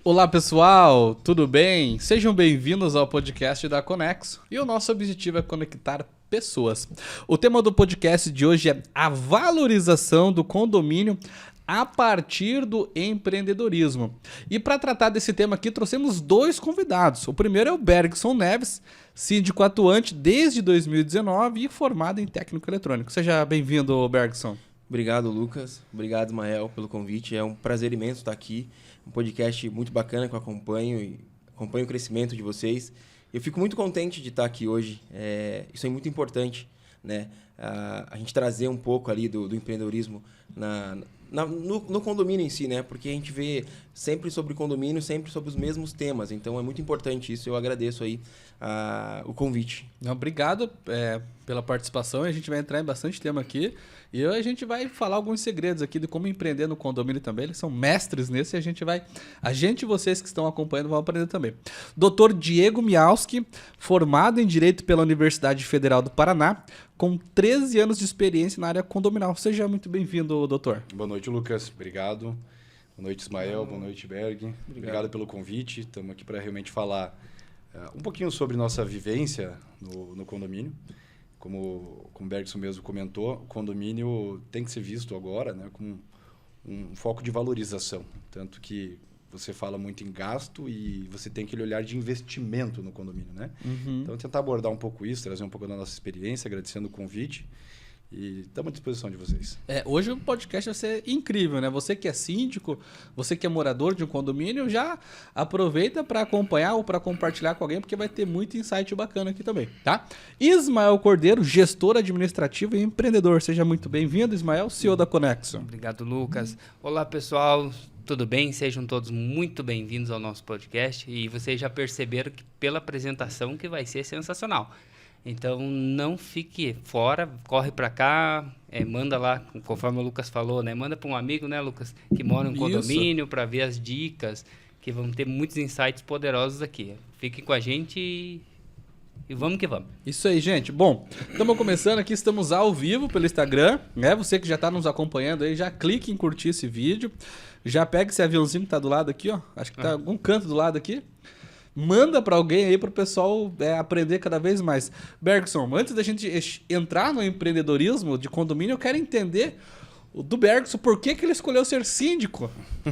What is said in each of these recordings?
Olá pessoal, tudo bem? Sejam bem-vindos ao podcast da Conexo e o nosso objetivo é conectar pessoas. O tema do podcast de hoje é a valorização do condomínio a partir do empreendedorismo. E para tratar desse tema aqui, trouxemos dois convidados. O primeiro é o Bergson Neves, síndico atuante desde 2019 e formado em técnico eletrônico. Seja bem-vindo, Bergson. Obrigado, Lucas. Obrigado, Ismael, pelo convite. É um prazer imenso estar aqui. Um podcast muito bacana que eu acompanho e acompanho o crescimento de vocês. Eu fico muito contente de estar aqui hoje. Isso é muito importante, né? A gente trazer um pouco ali do empreendedorismo no condomínio em si, né? Porque a gente vê sempre sobre condomínio, sempre sobre os mesmos temas. Então é muito importante isso. Eu agradeço aí o convite. Obrigado pela participação. A gente vai entrar em bastante tema aqui. E a gente vai falar alguns segredos aqui de como empreender no condomínio também. Eles são mestres nisso e a gente e vocês que estão acompanhando vão aprender também. Dr. Diego Mialski, formado em Direito pela Universidade Federal do Paraná, com 13 anos de experiência na área condominal. Seja muito bem-vindo, doutor. Boa noite, Lucas. Obrigado. Boa noite, Ismael. Boa noite, Berg. Obrigado pelo convite. Estamos aqui para realmente falar um pouquinho sobre nossa vivência no condomínio. Como o Bergson mesmo comentou, o condomínio tem que ser visto agora, né, com um foco de valorização. Tanto que você fala muito em gasto e você tem aquele olhar de investimento no condomínio, né? Uhum. Então, tentar abordar um pouco isso, trazer um pouco da nossa experiência, agradecendo o convite. E estamos à disposição de vocês. Hoje o podcast vai ser incrível, né? Você que é síndico, você que é morador de um condomínio, já aproveita para acompanhar ou para compartilhar com alguém, porque vai ter muito insight bacana aqui também, tá? Ismael Cordeiro, gestor administrativo e empreendedor. Seja muito bem-vindo, Ismael, CEO da Conexo. Obrigado, Lucas. Olá, pessoal. Tudo bem? Sejam todos muito bem-vindos ao nosso podcast. E vocês já perceberam que pela apresentação que vai ser sensacional. Então, não fique fora, corre para cá, manda lá, conforme o Lucas falou, né? Manda para um amigo, né, Lucas, que mora em um condomínio para ver as dicas, que vão ter muitos insights poderosos aqui. Fiquem com a gente e vamos que vamos. Isso aí, gente. Bom, estamos começando aqui, estamos ao vivo pelo Instagram, né? Você que já está nos acompanhando aí, já clique em curtir esse vídeo, já pega esse aviãozinho que está do lado aqui, ó. Acho que está em algum canto do lado aqui. Manda para alguém aí para o pessoal aprender cada vez mais. Bergson, antes da gente entrar no empreendedorismo de condomínio, eu quero entender do Bergson por que ele escolheu ser síndico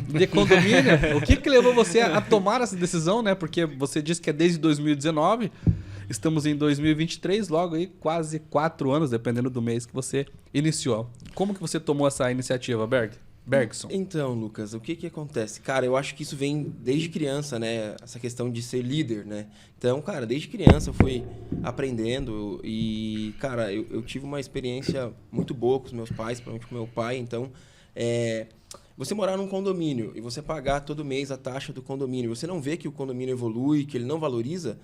de condomínio. O que levou você a tomar essa decisão, né? Porque você disse que é desde 2019, estamos em 2023, logo aí quase 4 anos, dependendo do mês que você iniciou. Como que você tomou essa iniciativa, Bergson? Então, Lucas, o que acontece? Cara, eu acho que isso vem desde criança, né? Essa questão de ser líder, né? Então, cara, desde criança eu fui aprendendo e, cara, eu tive uma experiência muito boa com os meus pais, principalmente com meu pai. Então, você morar num condomínio e você pagar todo mês a taxa do condomínio, você não vê que o condomínio evolui, que ele não valoriza,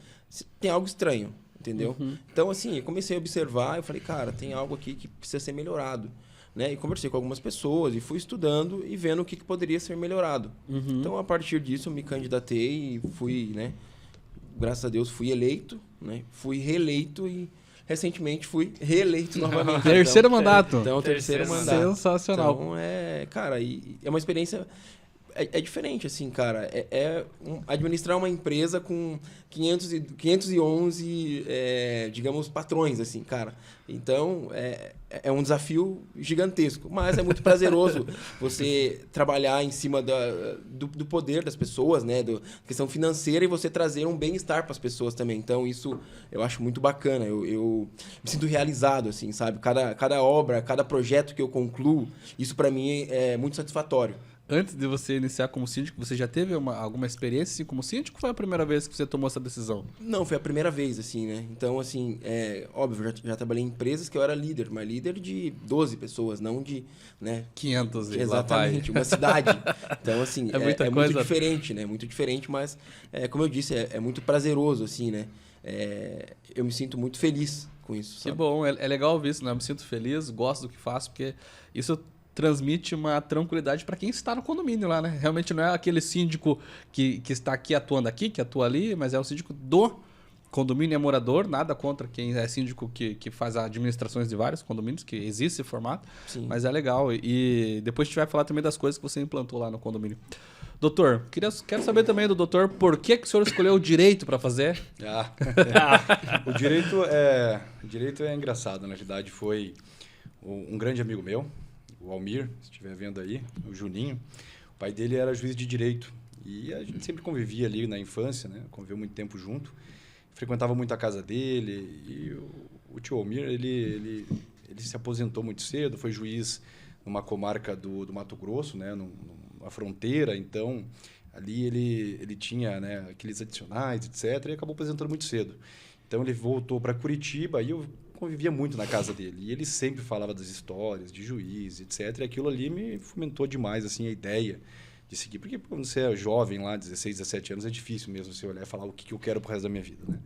tem algo estranho, entendeu? Uhum. Então, assim, eu comecei a observar, eu falei, cara, tem algo aqui que precisa ser melhorado. Né? E conversei com algumas pessoas e fui estudando e vendo o que poderia ser melhorado. Uhum. Então, a partir disso, eu me candidatei e fui, né? Graças a Deus, fui eleito, né? Fui reeleito e recentemente fui reeleito novamente. Terceiro mandato. Então, terceiro mandato. Sensacional. Então, cara, é uma experiência... É diferente, assim, cara. Administrar uma empresa com 511, digamos, patrões, assim, cara. Então, é um desafio gigantesco. Mas é muito prazeroso você trabalhar em cima do poder das pessoas, né? Da questão financeira e você trazer um bem-estar para as pessoas também. Então, isso eu acho muito bacana. Eu me sinto realizado, assim, sabe? Cada obra, cada projeto que eu concluo, isso para mim é muito satisfatório. Antes de você iniciar como síndico, você já teve alguma experiência assim, como síndico ou foi a primeira vez que você tomou essa decisão? Não, foi a primeira vez, assim, né? Então, assim, óbvio, já trabalhei em empresas que eu era líder, mas líder de 12 pessoas, não de, né? 500 e exatamente, uma cidade. Então, assim, é muito diferente, né? Muito diferente, mas, como eu disse, é muito prazeroso, assim, né? Eu me sinto muito feliz com isso, sabe? Que bom, é legal ouvir isso, né? Eu me sinto feliz, gosto do que faço, porque isso transmite uma tranquilidade para quem está no condomínio lá, né? Realmente não é aquele síndico que está aqui atuando aqui, que atua ali, mas é o síndico do condomínio, é morador, nada contra quem é síndico que faz administrações de vários condomínios, que existe esse formato, Sim. Mas é legal. E depois a gente vai falar também das coisas que você implantou lá no condomínio. Doutor, quero saber também do doutor por que o senhor escolheu o direito para fazer? O direito é engraçado. Na realidade, foi um grande amigo meu, o Almir, se estiver vendo aí, o Juninho. O pai dele era juiz de direito. E a gente sempre convivia ali na infância, né? Conviveu muito tempo junto. Frequentava muito a casa dele. E o tio Almir, ele se aposentou muito cedo, foi juiz numa comarca do Mato Grosso, né? Numa fronteira. Então, ali ele tinha, né, aqueles adicionais, etc. E acabou aposentando muito cedo. Então, ele voltou para Curitiba e eu convivia muito na casa dele. E ele sempre falava das histórias de juiz, etc. E aquilo ali me fomentou demais assim, a ideia de seguir. Porque quando você é jovem lá, 16, 17 anos, é difícil mesmo você olhar e falar o que eu quero pro resto da minha vida, né?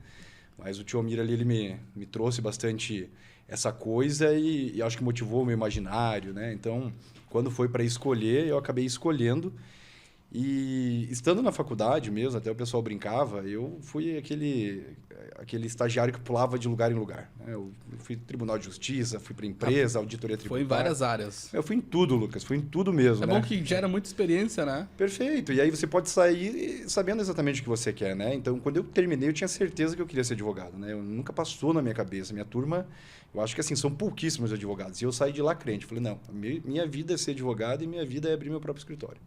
Mas o tio Almir ali, ele me trouxe bastante essa coisa e acho que motivou o meu imaginário, né? Então, quando foi para escolher, eu acabei escolhendo. E estando na faculdade mesmo, até o pessoal brincava, eu fui aquele estagiário que pulava de lugar em lugar, né? Eu fui Tribunal de Justiça, fui para empresa, auditoria tributária. Foi em várias áreas. Eu fui em tudo, Lucas, fui em tudo mesmo, É né? bom que gera muita experiência, né? Perfeito. E aí você pode sair sabendo exatamente o que você quer, né? Então, quando eu terminei, eu tinha certeza que eu queria ser advogado, né? Eu nunca passou na minha cabeça. Minha turma, eu acho que assim, são pouquíssimos advogados. E eu saí de lá crente. Falei, não, minha vida é ser advogado e minha vida é abrir meu próprio escritório.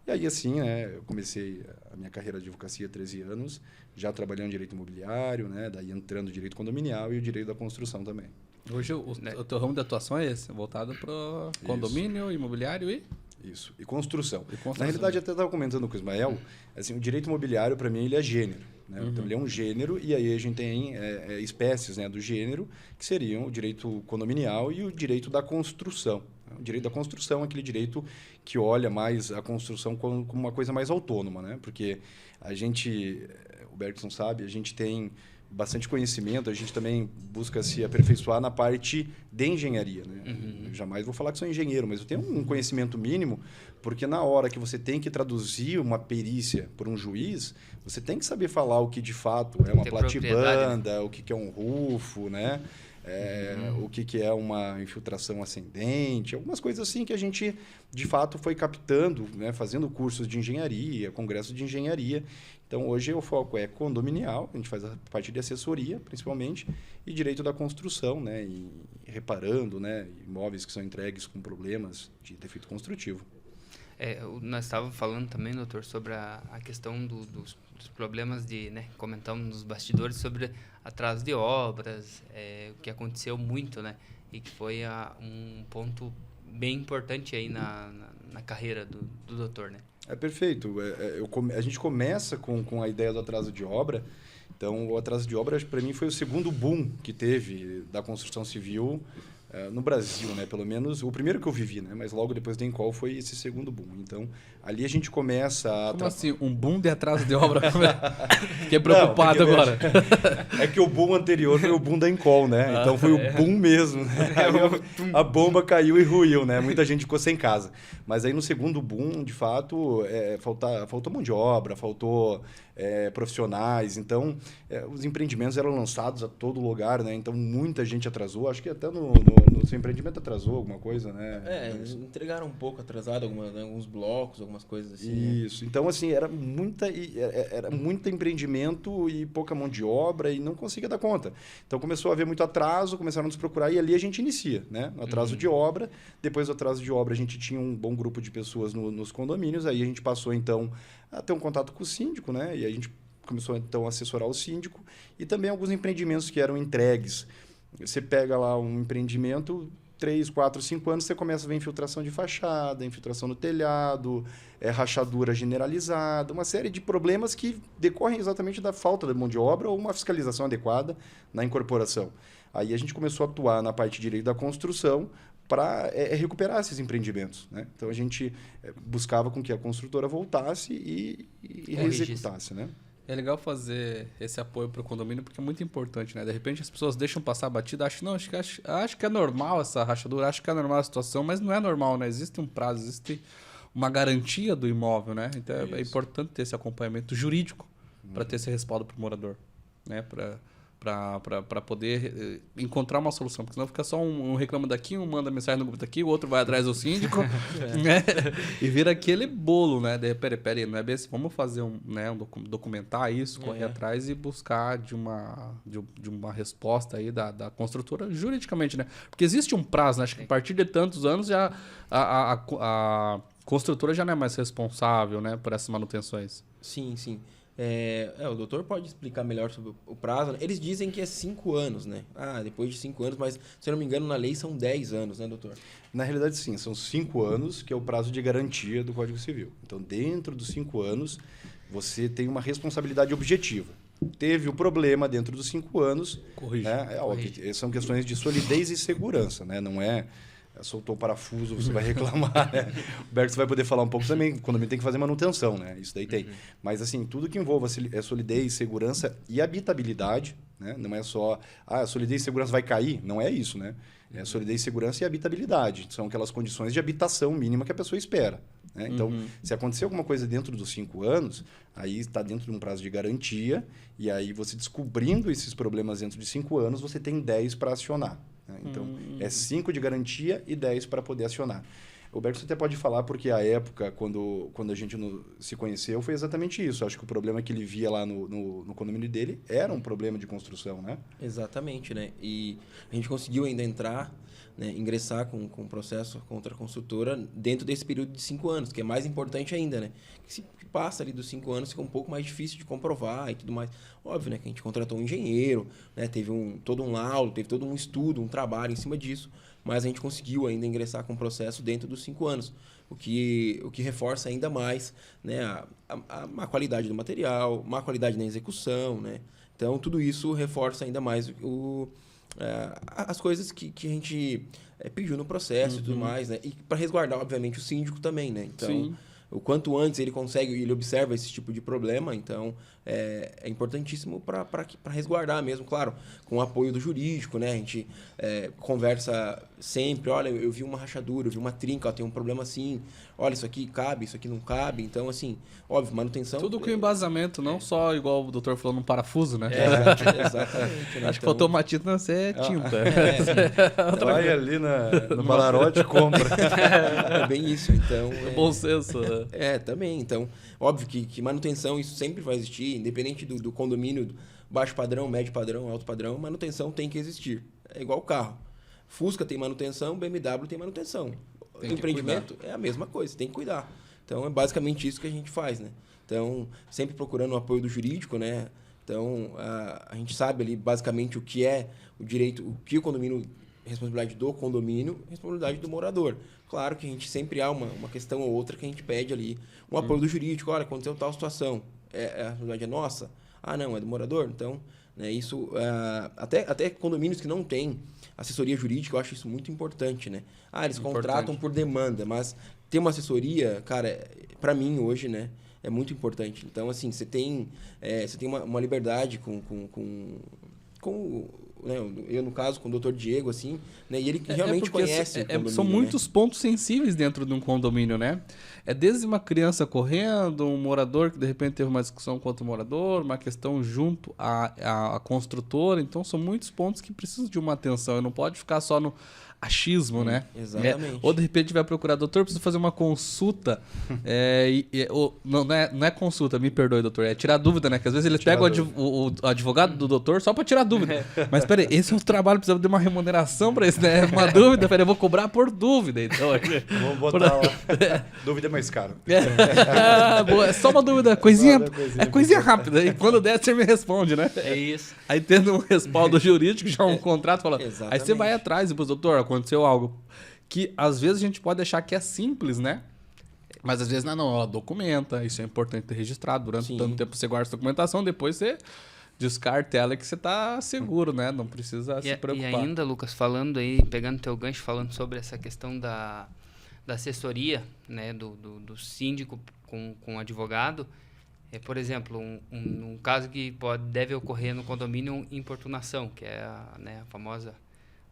E aí, assim, né, eu comecei a minha carreira de advocacia há 13 anos, já trabalhando em direito imobiliário, né? Daí entrando no direito condominial e o direito da construção também. Hoje o teu ramo de atuação é esse, voltado para condomínio, imobiliário e... Isso, e construção. construção. Na realidade, até estava comentando com o Ismael, assim, o direito imobiliário, para mim, ele é gênero. Né? Então, ele é um gênero e aí a gente tem espécies, né, do gênero, que seriam o direito condominial e o direito da construção. O direito da construção é aquele direito que olha mais a construção como uma coisa mais autônoma, né? Porque a gente, o Bergson sabe, a gente tem bastante conhecimento, a gente também busca se aperfeiçoar na parte de engenharia, né? Eu jamais vou falar que sou engenheiro, mas eu tenho um conhecimento mínimo, porque na hora que você tem que traduzir uma perícia por um juiz, você tem que saber falar o que de fato é uma platibanda, né? O que é um rufo, né? O que é uma infiltração ascendente, algumas coisas assim que a gente, de fato, foi captando, né, fazendo cursos de engenharia, congressos de engenharia. Então, hoje o foco é condominial, a gente faz a parte de assessoria, principalmente, e direito da construção, né, e reparando, né, imóveis que são entregues com problemas de defeito construtivo. Nós estávamos falando também, doutor, sobre a questão dos problemas de, né, comentamos nos bastidores sobre atraso de obras, o que aconteceu muito, né, e que foi um ponto bem importante aí na carreira do doutor, né? Perfeito. A gente começa com a ideia do atraso de obra. Então, o atraso de obra, para mim, foi o segundo boom que teve da construção civil no Brasil, né? Pelo menos o primeiro que eu vivi, né? Mas logo depois da Encol foi esse segundo boom. Então, ali a gente começa a... Como assim? Um boom de atraso de obra? Fiquei preocupado agora. É que o boom anterior foi o boom da Encol, né? Então, foi o boom mesmo. Né? Aí a bomba caiu e ruiu, né? Muita gente ficou sem casa. Mas aí no segundo boom, de fato, faltou mão de obra, faltou profissionais. Então, os empreendimentos eram lançados a todo lugar, né? Então, muita gente atrasou. Acho que até no seu empreendimento atrasou alguma coisa, né? Entregaram um pouco atrasado alguns blocos, algumas coisas assim. Isso. Né? Então, assim, era muito empreendimento e pouca mão de obra e não conseguia dar conta. Então, começou a haver muito atraso, começaram a nos procurar e ali a gente inicia, né? No atraso de obra. Depois do atraso de obra, a gente tinha um bom grupo de pessoas nos condomínios. Aí a gente passou, então, a ter um contato com o síndico, né? E a gente começou, então, a assessorar o síndico e também alguns empreendimentos que eram entregues. Você pega lá um empreendimento, 3, 4, 5 anos, você começa a ver infiltração de fachada, infiltração no telhado, rachadura generalizada, uma série de problemas que decorrem exatamente da falta de mão de obra ou uma fiscalização adequada na incorporação. Aí a gente começou a atuar na parte de direito da construção para recuperar esses empreendimentos, né? Então, a gente buscava com que a construtora voltasse e reexecutasse, né? É legal fazer esse apoio para o condomínio porque é muito importante, né? De repente as pessoas deixam passar a batida, acho que é normal essa rachadura, acho que é normal a situação, mas não é normal, né? Existe um prazo, existe uma garantia do imóvel, né? Então é importante ter esse acompanhamento jurídico para ter esse respaldo para o morador, né? Para para poder encontrar uma solução, porque senão fica só um reclama daqui, um manda mensagem no grupo daqui, o outro vai atrás do síndico, né? E vira aquele bolo, né? Peraí, não é bem assim, vamos fazer documentar isso, correr atrás e buscar de uma resposta aí da construtora juridicamente, né? Porque existe um prazo, né? Acho que a partir de tantos anos já a construtora já não é mais responsável, né, por essas manutenções. Sim. O doutor pode explicar melhor sobre o prazo, né? Eles dizem que é 5 anos, né? Depois de 5 anos, mas se eu não me engano, na lei são 10 anos, né, doutor? Na realidade, sim, são 5 anos, que é o prazo de garantia do Código Civil. Então, dentro dos 5 anos, você tem uma responsabilidade objetiva. Teve o problema dentro dos 5 anos. Corrige. Né? Óbvio, são questões de solidez e segurança, né? Não é soltou o parafuso, você vai reclamar, né? O Berto vai poder falar um pouco também, quando tem que fazer manutenção, né? Isso daí tem. Mas, assim, tudo que envolva solidez, segurança e habitabilidade, né? Não é só, solidez e segurança vai cair, não é isso, né? É solidez, segurança e habitabilidade. São aquelas condições de habitação mínima que a pessoa espera. Né? Então, se acontecer alguma coisa dentro dos 5 anos, aí está dentro de um prazo de garantia, e aí você descobrindo esses problemas dentro de 5 anos, você tem 10 para acionar. Né? Então, é 5 de garantia e 10 para poder acionar. O Berto até pode falar, porque a época, quando a gente se conheceu, foi exatamente isso. Acho que o problema que ele via lá no condomínio dele era um problema de construção, né? Exatamente, né? E a gente conseguiu ainda entrar, né, ingressar com um processo contra a construtora dentro desse período de 5 anos, que é mais importante ainda, né? Que se passa ali dos 5 anos, fica um pouco mais difícil de comprovar e tudo mais. Óbvio, né? Que a gente contratou um engenheiro, né? Teve todo um laudo, teve todo um estudo, um trabalho em cima disso, mas a gente conseguiu ainda ingressar com o processo dentro dos 5 anos, o que reforça ainda mais, né, a má qualidade do material, má qualidade na execução, né? Então, tudo isso reforça ainda mais as coisas que a gente pediu no processo e tudo mais, né? E para resguardar, obviamente, o síndico também, né? Então, Sim. o quanto antes ele observa esse tipo de problema, então é importantíssimo para resguardar mesmo, claro, com o apoio do jurídico, né? A gente conversa sempre, olha, eu vi uma rachadura, eu vi uma trinca, tem um problema assim, olha, isso aqui cabe, isso aqui não cabe, então, assim, óbvio, manutenção... Tudo com embasamento, não só igual o doutor falou, num parafuso, né? Exatamente. Né? Acho que faltou uma tinta, não sei, é tinta. Vai ali no Malarote e compra. É bem isso, então... Bom senso. Também. Então, óbvio que manutenção, isso sempre vai existir, independente do condomínio, baixo padrão, médio padrão, alto padrão, manutenção tem que existir. É igual carro. Fusca tem manutenção, BMW tem manutenção. Tem Empreendimento é a mesma coisa, tem que cuidar. Então, é basicamente isso que a gente faz, né? Então, sempre procurando o apoio do jurídico, né? Então, a gente sabe ali basicamente o que é o direito, o que o condomínio, responsabilidade do condomínio, responsabilidade do morador. Claro que a gente sempre há uma questão ou outra que a gente pede ali um apoio do jurídico. Olha, aconteceu tal situação, a responsabilidade é nossa? Não, é do morador? Então, né, isso, até condomínios que não têm assessoria jurídica, eu acho isso muito importante, né? Eles contratam por demanda, mas ter uma assessoria, cara, para mim hoje, né, é muito importante. Então, assim, você tem uma liberdade com né, eu, no caso, com o Dr. Diego, assim, né, e ele realmente conhece o condomínio, são muitos pontos sensíveis dentro de um condomínio, né? É desde uma criança correndo, um morador que de repente teve uma discussão com outro morador, uma questão junto à construtora. Então, são muitos pontos que precisam de uma atenção. E não pode ficar só no achismo, né? Exatamente. Ou de repente vai procurar, doutor, preciso fazer uma consulta. Não é consulta, me perdoe, doutor. É tirar dúvida, né? Que às vezes eles pegam o advogado do doutor só para tirar dúvida. Mas peraí, esse é um trabalho, precisa de uma remuneração para isso, né? Uma dúvida, peraí, eu vou cobrar por dúvida. Então, vamos botar lá. Dúvida é mais caro. É só uma dúvida, coisinha rápida. E quando der, você me responde, né? É isso. Aí tendo um respaldo jurídico, já um contrato, fala. Exatamente. Aí você vai atrás e depois, doutor, aconteceu algo que às vezes a gente pode achar que é simples, né? Mas às vezes não, ela documenta, isso é importante ter registrado. Durante tanto tempo você guarda essa documentação, depois você descarta ela que você tá seguro, né? Não precisa se preocupar. E ainda, Lucas, falando aí, pegando teu gancho, falando sobre essa questão da assessoria, né? Do síndico com o advogado. Por exemplo, um caso que deve ocorrer no condomínio, importunação, que é a famosa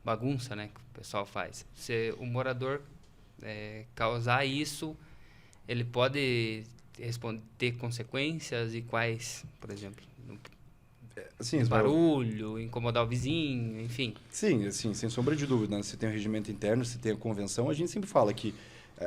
bagunça, né, que o pessoal faz. Se o morador causar isso, ele pode ter consequências e quais, por exemplo? Assim, barulho, incomodar o vizinho, enfim. Sim, assim, sem sombra de dúvida, né? Você tem o regimento interno, você tem a convenção. A gente sempre fala que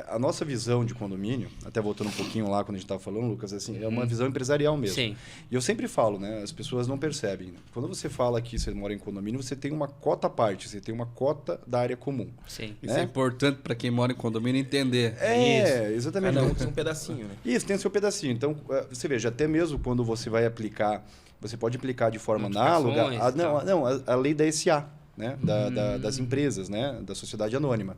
a nossa visão de condomínio, até voltando um pouquinho lá quando a gente estava falando, Lucas, assim, é uma visão empresarial mesmo. Sim. E eu sempre falo, né? As pessoas não percebem. Quando você fala que você mora em condomínio, você tem uma cota à parte, você tem uma cota da área comum. Sim. Isso é importante para quem mora em condomínio entender. Exatamente. Cada um tem um pedacinho, né? Isso, tem o seu pedacinho. Então, você veja, até mesmo quando você vai aplicar, você pode aplicar de forma análoga a lei da SA, né? Das empresas, né? Da sociedade anônima.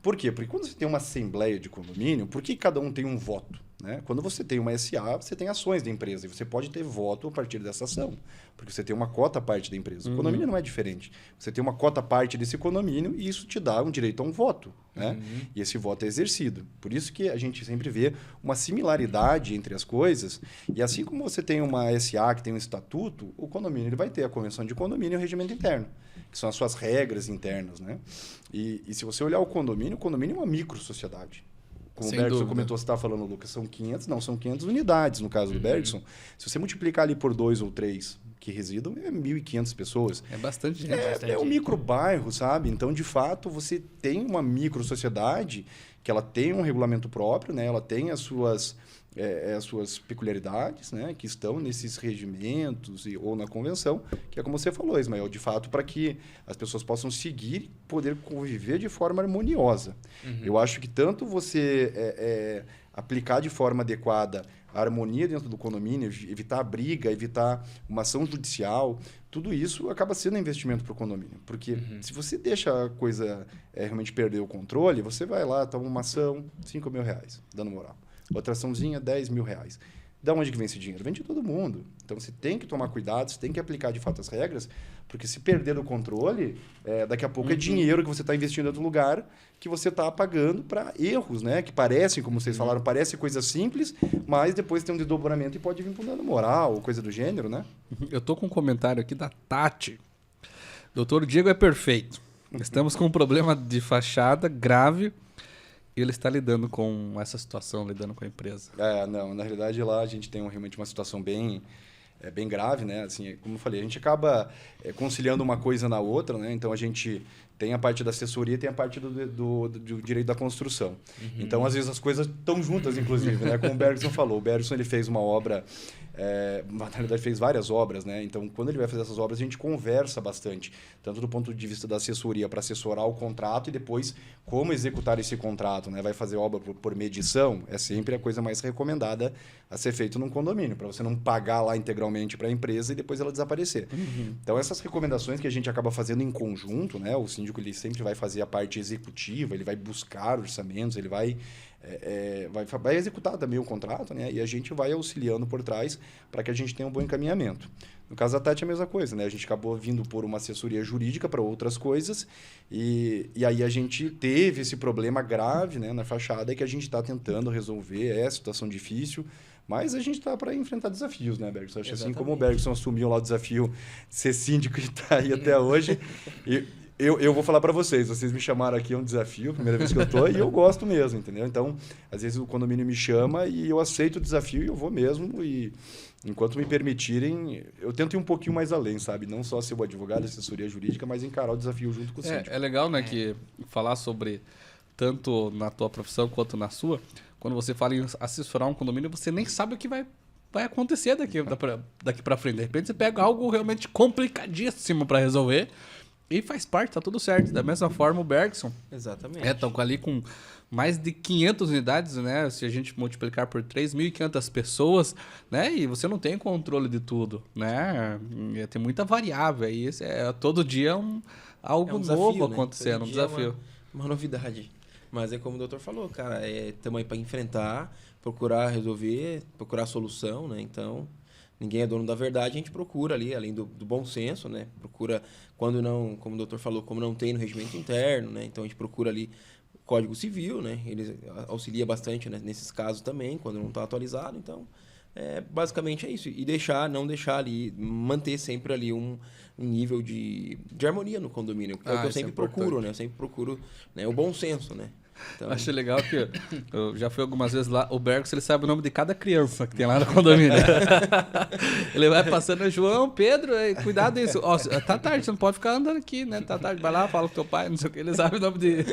Por quê? Porque quando você tem uma assembleia de condomínio, por que cada um tem um voto? Né? Quando você tem uma SA, você tem ações da empresa e você pode ter voto a partir dessa ação, porque você tem uma cota à parte da empresa. O condomínio não é diferente. Você tem uma cota à parte desse condomínio e isso te dá um direito a um voto. Né? E esse voto é exercido. Por isso que a gente sempre vê uma similaridade entre as coisas. E assim como você tem uma SA que tem um estatuto, o condomínio ele vai ter a convenção de condomínio e o regimento interno, que são as suas regras internas. Né? E se você olhar o condomínio é uma micro-sociedade. Como Sem o Bergson dúvida. comentou, você está falando, Lucas, são 500 unidades no caso do Bergson. Se você multiplicar ali por 2 ou 3 que residam, é 1.500 pessoas. É bastante gente. É um microbairro, sabe? Então, de fato, você tem uma micro-sociedade que ela tem um regulamento próprio, né? Ela tem as suas peculiaridades, né? Que estão nesses regimentos ou na convenção, que é como você falou, Ismael, de fato, para que as pessoas possam seguir e poder conviver de forma harmoniosa. Eu acho que tanto você aplicar de forma adequada a harmonia dentro do condomínio, evitar a briga, evitar uma ação judicial, tudo isso acaba sendo um investimento para o condomínio. Porque se você deixa a coisa realmente perder o controle, você vai lá, toma uma ação, R$5.000, dando moral. Outra açãozinha, R$10.000. Da onde que vem esse dinheiro? Vem de todo mundo. Então, você tem que tomar cuidado, você tem que aplicar de fato as regras, porque se perder o controle, daqui a pouco é dinheiro que você está investindo em outro lugar que você está pagando para erros, né? Que parecem, como vocês falaram, parece coisa simples, mas depois tem um desdobramento e pode vir com dano moral ou coisa do gênero, né? Eu tô com um comentário aqui da Tati. Doutor Diego é perfeito. Estamos com um problema de fachada grave e ele está lidando com essa situação, lidando com a empresa. Não, na realidade lá a gente tem realmente uma situação bem grave, né? Assim, como eu falei, a gente acaba conciliando uma coisa na outra, né? Então a gente tem a parte da assessoria e tem a parte do direito da construção. Então, às vezes, as coisas estão juntas, inclusive, né? Como o Bergson falou. O Bergson ele fez uma obra, na realidade fez várias obras, né? Então, quando ele vai fazer essas obras, a gente conversa bastante, tanto do ponto de vista da assessoria para assessorar o contrato e depois como executar esse contrato, né? Vai fazer obra por medição, é sempre a coisa mais recomendada a ser feito num condomínio, para você não pagar lá integralmente para a empresa e depois ela desaparecer. Então, essas recomendações que a gente acaba fazendo em conjunto, né? O síndico ele sempre vai fazer a parte executiva, ele vai buscar orçamentos, ele vai executar também o contrato, né? E a gente vai auxiliando por trás para que a gente tenha um bom encaminhamento. No caso da Tati é a mesma coisa, né? A gente acabou vindo por uma assessoria jurídica para outras coisas e aí a gente teve esse problema grave, né, na fachada que a gente está tentando resolver, situação difícil, mas a gente está para enfrentar desafios, né, Bergson? Acho que assim como o Bergson assumiu lá o desafio de ser síndico e está aí até hoje, eu vou falar para vocês me chamaram aqui, é um desafio, primeira vez que eu estou, e eu gosto mesmo, entendeu? Então, às vezes o condomínio me chama e eu aceito o desafio e eu vou mesmo, e enquanto me permitirem, eu tento ir um pouquinho mais além, sabe? Não só ser o advogado, assessoria jurídica, mas encarar o desafio junto com o síndico. É legal, né, que falar sobre, tanto na tua profissão quanto na sua, quando você fala em assessorar um condomínio, você nem sabe o que vai acontecer daqui para frente. De repente você pega algo realmente complicadíssimo para resolver e faz parte, tá tudo certo. Da mesma forma o Bergson. Exatamente. Estão ali com mais de 500 unidades, né? Se a gente multiplicar por 3.500 pessoas, né? E você não tem controle de tudo, né? Tem muita variável aí. Todo dia algo desafio, novo né? acontecendo, Todo um dia desafio. uma novidade. Mas é como o doutor falou, cara, estamos aí para enfrentar, procurar resolver, procurar solução, né? Então, ninguém é dono da verdade, a gente procura ali, além do bom senso, né? Procura, quando não, como o doutor falou, como não tem no regimento interno, né? Então, a gente procura ali o Código Civil, né? Ele auxilia bastante, né, nesses casos também, quando não está atualizado. Então, basicamente é isso. E não deixar ali, manter sempre ali um nível de harmonia no condomínio. É o que eu sempre procuro, né? Eu sempre procuro, né, o bom senso, né? Então, Eu acho legal que eu já fui algumas vezes lá, o Bergson, ele sabe o nome de cada criança que tem lá no condomínio. Ele vai passando, João, Pedro, cuidado isso. Ó, tá tarde, você não pode ficar andando aqui, né? Tá tarde, vai lá, fala com teu pai, não sei o que. Ele sabe o nome de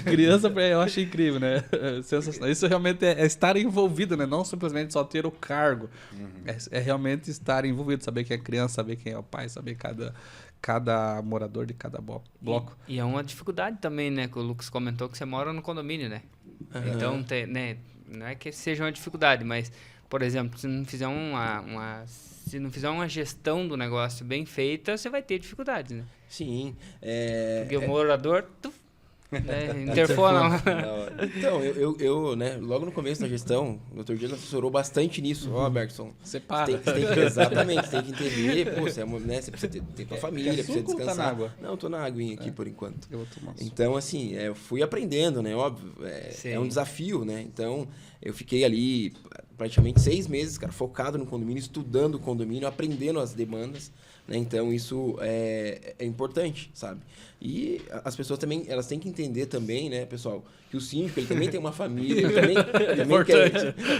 criança, eu acho incrível, né? Sensacional. Isso realmente é estar envolvido, né? Não simplesmente só ter o cargo. É realmente estar envolvido, saber quem é criança, saber quem é o pai, saber cada morador de cada bloco. E é uma dificuldade também, né? Que o Lucas comentou que você mora no condomínio, né? Então, né, não é que seja uma dificuldade, mas, por exemplo, se não fizer uma gestão do negócio bem feita, você vai ter dificuldades, né? sim. Porque o morador interfona. Então, eu, né, logo no começo da gestão, o Dr. Dias assessorou bastante nisso. Ó, Bergson, Separa. exatamente, você tem que entender, pô, você, né, você precisa ter tua família, Quer precisa suco ou descansar. tá na água? Não, tô na aguinha aqui por enquanto. Eu vou tomar um suco. Então, assim, eu fui aprendendo, né? Óbvio, é um desafio, né? Então, eu fiquei ali praticamente 6 meses, cara, focado no condomínio, estudando o condomínio, aprendendo as demandas, né? Então, isso é importante, sabe? E as pessoas também, elas têm que entender também, né, pessoal, que o síndico, ele também tem uma família,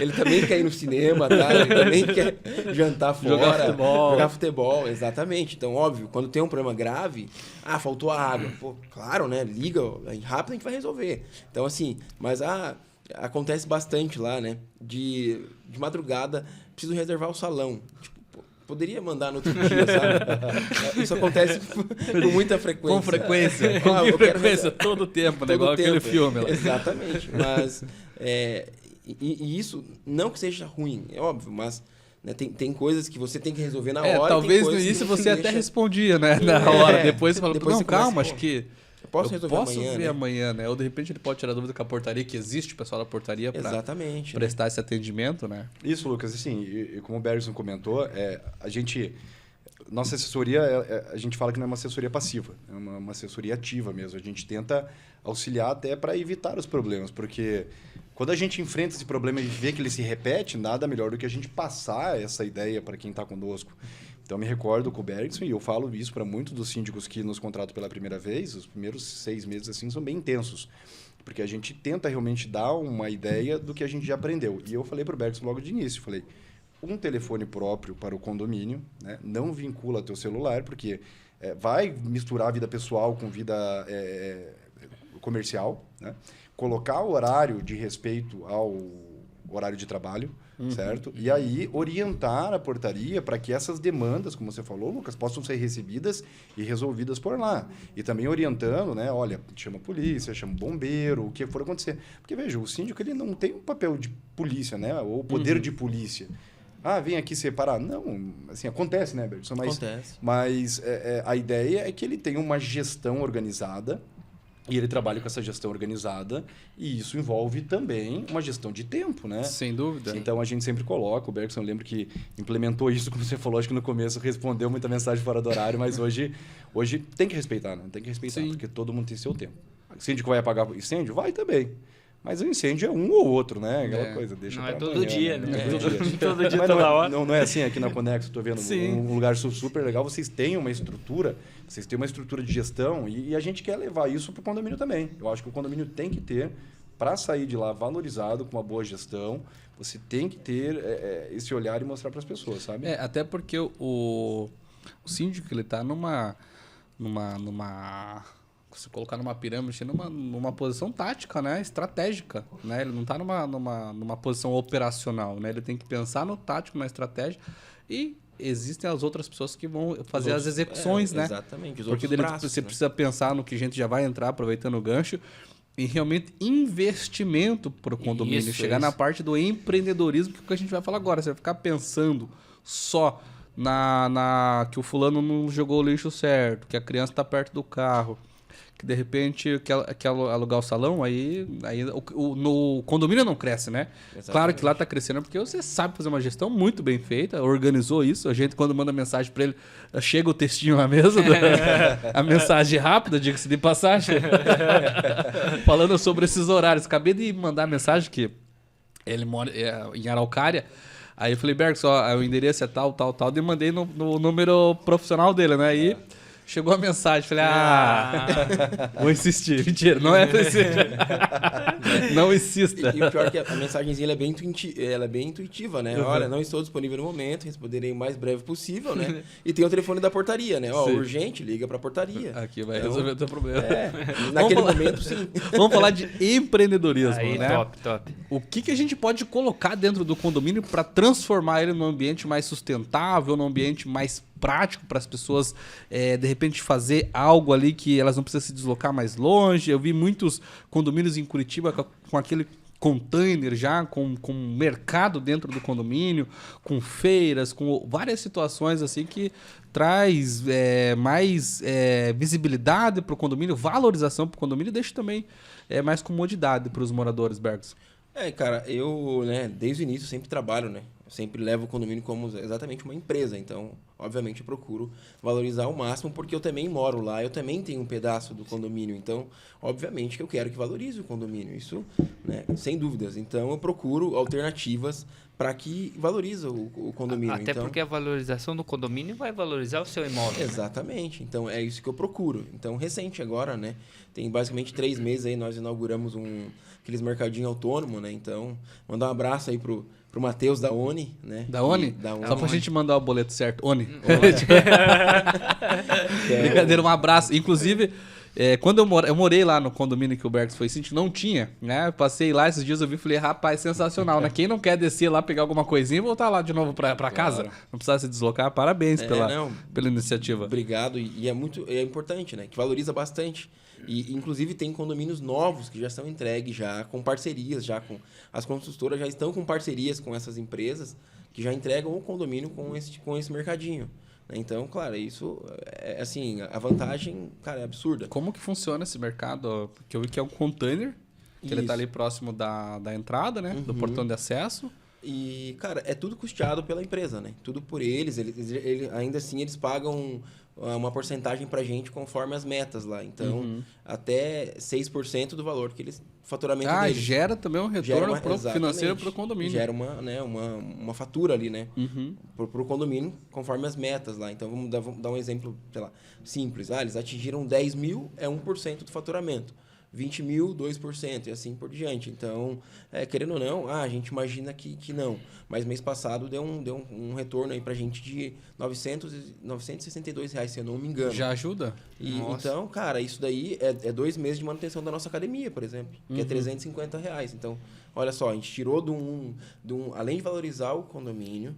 ele também quer ir no cinema, tá? Ele também quer jantar fora, jogar futebol, exatamente. Então, óbvio, quando tem um problema grave, faltou a água. Pô, claro, né? Liga, rápido a gente vai resolver. Então, assim, mas acontece bastante lá, né? De madrugada, preciso reservar o salão. Tipo, poderia mandar no outro dia, sabe? Isso acontece com muita frequência. Com frequência. Com frequência, todo o tempo, né? Igual aquele filme lá. Exatamente. Mas, e isso, não que seja ruim, é óbvio, mas né, tem coisas que você tem que resolver na hora. Talvez no início você até respondia, né? Na hora. Depois você falou, não, calma, acho que... Posso resolver ver amanhã, né? Ou de repente ele pode tirar dúvida com a portaria, que existe o pessoal da portaria para prestar esse atendimento, né? Isso, Lucas, assim, e como o Bergson comentou, nossa assessoria, a gente fala que não é uma assessoria passiva, é uma assessoria ativa mesmo. A gente tenta auxiliar até para evitar os problemas, porque quando a gente enfrenta esse problema e vê que ele se repete, nada melhor do que a gente passar essa ideia para quem está conosco. Então, me recordo com o Bergson, e eu falo isso para muitos dos síndicos que nos contratam pela primeira vez, os primeiros 6 meses assim são bem intensos, porque a gente tenta realmente dar uma ideia do que a gente já aprendeu. E eu falei para o Bergson logo de início, falei, um telefone próprio para o condomínio, né? Não vincula teu celular, porque vai misturar a vida pessoal com vida comercial, né? Colocar o horário de respeito ao horário de trabalho, certo? E aí orientar a portaria para que essas demandas, como você falou, Lucas, possam ser recebidas e resolvidas por lá. E também orientando, né? Olha, chama a polícia, chama o bombeiro, o que for acontecer. Porque, veja, o síndico ele não tem um papel de polícia, né? Ou poder de polícia. Vem aqui separar. Não, assim, acontece, né, Bergson? Acontece. Mas a ideia é que ele tenha uma gestão organizada. E ele trabalha com essa gestão organizada e isso envolve também uma gestão de tempo, né? Sem dúvida. Então, a gente sempre coloca, o Bergson, eu lembro que implementou isso, como você falou, acho que no começo respondeu muita mensagem fora do horário, mas hoje tem que respeitar, né? Tem que respeitar, porque todo mundo tem seu tempo. O síndico vai apagar o incêndio? Vai também. Mas o incêndio é um ou outro, né? Aquela coisa, deixa não é todo amanhã, dia, né? Não é todo dia. Todo dia, Mas toda hora. não é assim aqui na Conexo, estou vendo um lugar super legal. Vocês têm uma estrutura, de gestão e a gente quer levar isso para o condomínio também. Eu acho que o condomínio tem que ter, para sair de lá valorizado, com uma boa gestão, você tem que ter esse olhar e mostrar para as pessoas, sabe? Até porque o síndico, ele está numa se colocar numa pirâmide, numa posição tática, né? Estratégica, né? Ele não está numa posição operacional, né? Ele tem que pensar no tático, na estratégia, e existem as outras pessoas que vão fazer as execuções, né? Exatamente. Porque você precisa pensar no que a gente já vai entrar, aproveitando o gancho, em realmente investimento para o condomínio. Chegar na parte do empreendedorismo, que é o que a gente vai falar agora. Você vai ficar pensando só que o fulano não jogou o lixo certo, que a criança está perto do carro, que de repente quer alugar o salão, aí no condomínio não cresce, né? Exatamente. Claro que lá está crescendo porque você sabe fazer uma gestão muito bem feita, organizou isso. A gente, quando manda mensagem para ele, chega o textinho na mesa, a mensagem rápida, diga-se de passagem, falando sobre esses horários. Acabei de mandar mensagem que ele mora em Araucária. Aí eu falei, Bergson, o endereço é tal, e mandei no número profissional dele, né? Aí chegou a mensagem, falei, vou insistir. Mentira, não é preciso. Não insista. E o pior é que a mensagenzinha ela é bem intuitiva, né? Olha, não estou disponível no momento, responderei o mais breve possível, né? E tem o telefone da portaria, né? Ó, Sim. urgente, liga pra portaria. Aqui vai Então, resolver o teu problema. Naquele falar- momento, sim. Vamos falar de empreendedorismo, Aí, né? top. O que a gente pode colocar dentro do condomínio para transformar ele num ambiente mais sustentável, num ambiente mais prático para as pessoas, de repente, fazer algo ali que elas não precisam se deslocar mais longe. Eu vi muitos condomínios em Curitiba com aquele container já, com mercado dentro do condomínio, com feiras, com várias situações assim que traz mais visibilidade para o condomínio, valorização para o condomínio e deixa também mais comodidade para os moradores, Bergs. Cara, eu, né, desde o início sempre trabalho, né? Eu sempre levo o condomínio como exatamente uma empresa. Então, obviamente, eu procuro valorizar ao máximo, porque eu também moro lá, eu também tenho um pedaço do condomínio. Então, obviamente que eu quero que valorize o condomínio. Isso, né, sem dúvidas. Então, eu procuro alternativas para que valorize o condomínio. Até então, porque a valorização do condomínio vai valorizar o seu imóvel. Né? Exatamente. Então, é isso que eu procuro. Então, recente agora, né? Tem basicamente 3 meses aí, nós inauguramos aqueles mercadinho autônomo, né? Então, mandar um abraço aí pro Matheus da ONI, né? Da ONI? Da ONI. Só pra gente mandar o boleto certo. ONI. É, Brincadeira, um abraço. Inclusive, quando eu morei lá no condomínio que o Bergs foi síndico, não tinha, né? Eu passei lá esses dias, eu vi e falei, rapaz, sensacional, né? Quem não quer descer lá, pegar alguma coisinha e voltar lá de novo pra casa, não precisar se deslocar, parabéns pela iniciativa. Obrigado. E é importante, né? Que valoriza bastante. E, inclusive, tem condomínios novos que já são entregues, já com parcerias, as construtoras já estão com parcerias com essas empresas que já entregam o condomínio com esse mercadinho. Então, claro, isso assim, a vantagem, cara, é absurda. Como que funciona esse mercado? Porque eu vi que é um container, que ele tá ali próximo da entrada, né? Do portão de acesso. E, cara, é tudo custeado pela empresa, né? Tudo por eles. Ainda assim, eles pagam uma porcentagem pra gente conforme as metas lá. Então, até 6% do valor que eles... Faturamento deles. Gera também um retorno financeiro para o condomínio. Gera uma fatura ali, né? Pro condomínio, conforme as metas lá. Então, vamos dar um exemplo, sei lá, simples. Eles atingiram 10 mil, é 1% do faturamento. 20 mil, 2%, e assim por diante. Então, querendo ou não, a gente imagina que não. Mas mês passado deu um retorno aí pra gente de R$962, se eu não me engano. Já ajuda? Então, cara, isso daí é 2 meses de manutenção da nossa academia, por exemplo, que é R$350. Então, olha só, a gente tirou além de valorizar o condomínio,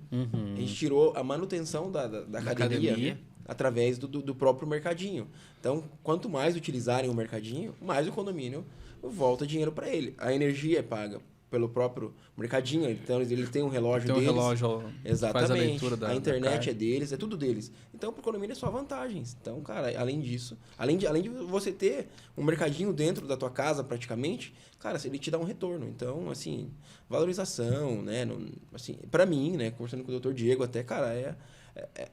a gente tirou a manutenção da academia através do próprio mercadinho. Então, quanto mais utilizarem o mercadinho, mais o condomínio volta dinheiro para ele. A energia é paga pelo próprio mercadinho, então ele tem um relógio deles. Tem um relógio, exatamente. Faz a leitura a internet é deles, é tudo deles. Então, para o condomínio é só vantagens. Então, cara, além disso, além de você ter um mercadinho dentro da tua casa, praticamente, cara, ele te dá um retorno. Então, assim, valorização, né? Assim, para mim, né, conversando com o Dr. Diego até, cara,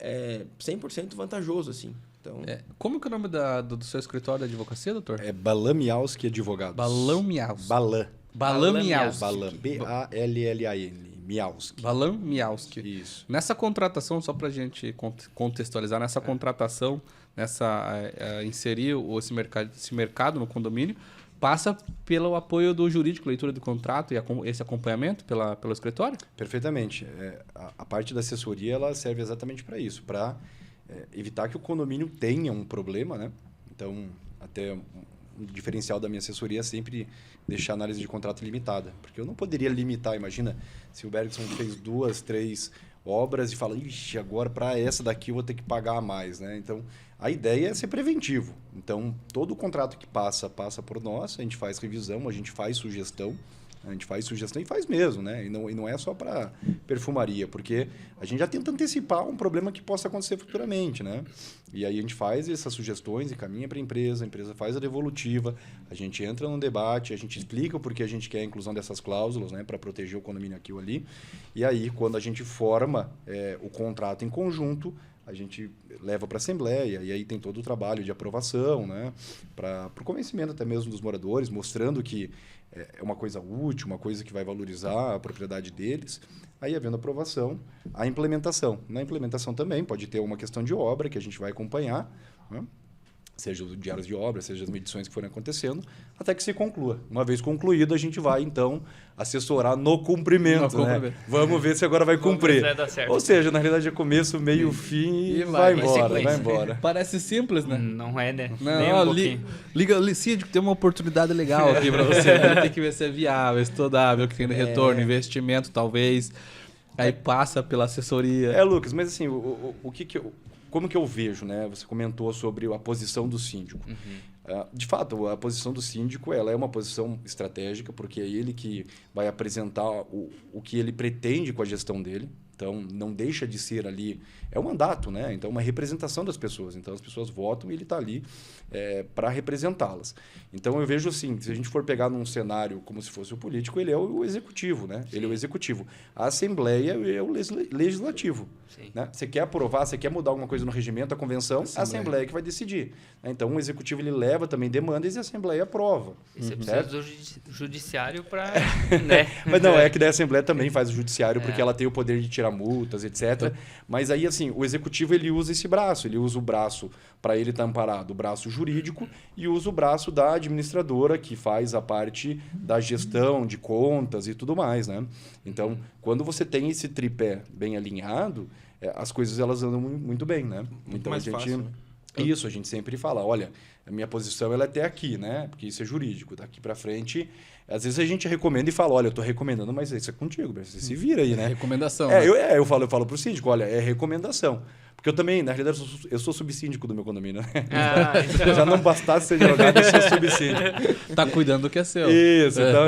é 100% vantajoso, assim. Então, como que é o nome do seu escritório de advocacia, doutor? É Balan Mialski Advogados. Balão Mialski. Balan. Balan Mialski. Balan. B-A-L-L-A-N. Mialski. Balan Mialski. Isso. Nessa contratação, só pra gente contextualizar, nessa contratação, inserir esse mercado no condomínio, passa pelo apoio do jurídico, leitura do contrato e esse acompanhamento pelo escritório? Perfeitamente. A parte da assessoria ela serve exatamente para isso, para evitar que o condomínio tenha um problema, né? Então, até um diferencial da minha assessoria é sempre deixar a análise de contrato limitada, porque eu não poderia limitar. Imagina se o Bergson fez 2, 3 obras e fala, ixi, agora para essa daqui eu vou ter que pagar mais, né? Então, a ideia é ser preventivo. Então, todo o contrato que passa por nós, a gente faz revisão, a gente faz sugestão e faz mesmo, né? E não é só para perfumaria, porque a gente já tenta antecipar um problema que possa acontecer futuramente, né? E aí a gente faz essas sugestões e caminha para a empresa faz a devolutiva, a gente entra num debate, a gente explica o porquê a gente quer a inclusão dessas cláusulas, né? Para proteger o condomínio aqui ou ali. E aí, quando a gente forma o contrato em conjunto, a gente leva para a Assembleia e aí tem todo o trabalho de aprovação, né? Para o convencimento até mesmo dos moradores, mostrando que é uma coisa útil, uma coisa que vai valorizar a propriedade deles. Aí, havendo aprovação, a implementação. Na implementação também pode ter uma questão de obra que a gente vai acompanhar, né? seja os diários de obra, seja as medições que forem acontecendo, até que se conclua. Uma vez concluído, a gente vai, então, assessorar no cumprimento. Né? Vamos ver se agora vai cumprir. Vai dar certo. Ou seja, na realidade é começo, meio, fim e vai embora. Parece simples, né? Não é, né? Não, Nem um pouquinho. liga, Cid, que tem uma oportunidade legal aqui para você. Tem que ver se é viável, estudável, que tem retorno, investimento, talvez. Aí passa pela assessoria. Lucas, mas assim, como que eu vejo, né? Você comentou sobre a posição do síndico. De fato, a posição do síndico ela é uma posição estratégica, porque é ele que vai apresentar o que ele pretende com a gestão dele. Então, não deixa de ser ali... É um mandato, né? Então, uma representação das pessoas. Então, as pessoas votam e ele está ali para representá-las. Então, eu vejo assim, se a gente for pegar num cenário como se fosse o político, ele é o executivo, né? Sim. Ele é o executivo. A Assembleia é o legislativo. Né? Você quer aprovar, você quer mudar alguma coisa no regimento, a convenção, a Assembleia que vai decidir. Né? Então, o executivo ele leva também demandas e a Assembleia aprova. E você precisa do judiciário para... né? Mas não, é que daí a Assembleia também faz o judiciário, porque ela tem o poder de tirar multas, etc. Mas aí, assim, o executivo ele usa esse braço. Ele usa o braço para ele estar amparado, o braço jurídico, e usa o braço da administradora, que faz a parte da gestão de contas e tudo mais, né? Então, quando você tem esse tripé bem alinhado, as coisas elas andam muito bem, né? Muito mais fácil, né? Isso, a gente sempre fala, olha, a minha posição ela é até aqui, né? Porque isso é jurídico. Daqui para frente, às vezes a gente recomenda e fala, olha, eu estou recomendando, mas isso é contigo, você se vira aí, né? É recomendação. Eu falo para o síndico, olha, é recomendação. Porque eu também, na realidade, eu sou subsíndico do meu condomínio, né? Então... Já não bastasse ser jogado, eu sou subsíndico. Tá cuidando do que é seu. Isso, então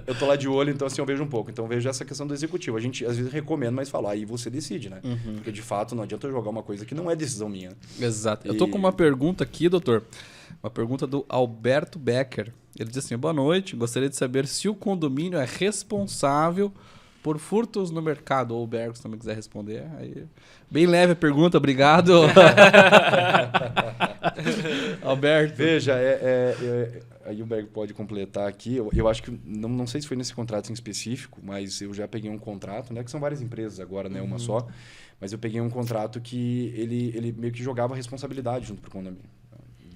eu tô lá de olho, então assim eu vejo um pouco. Então eu vejo essa questão do executivo. A gente às vezes recomenda, mas fala, aí você decide, né? Porque de fato não adianta eu jogar uma coisa que não é decisão minha. Exato. Eu tô com uma pergunta aqui, doutor. Uma pergunta do Alberto Becker. Ele diz assim, boa noite, gostaria de saber se o condomínio é responsável por furtos no mercado, ou o Bergo, se também quiser responder. Aí, bem leve a pergunta, obrigado. Alberto. Veja, aí o Bergo pode completar aqui. Eu acho que, não sei se foi nesse contrato em específico, mas eu já peguei um contrato, né, que são várias empresas agora, né, uma só, mas eu peguei um contrato que ele meio que jogava a responsabilidade junto para o condomínio.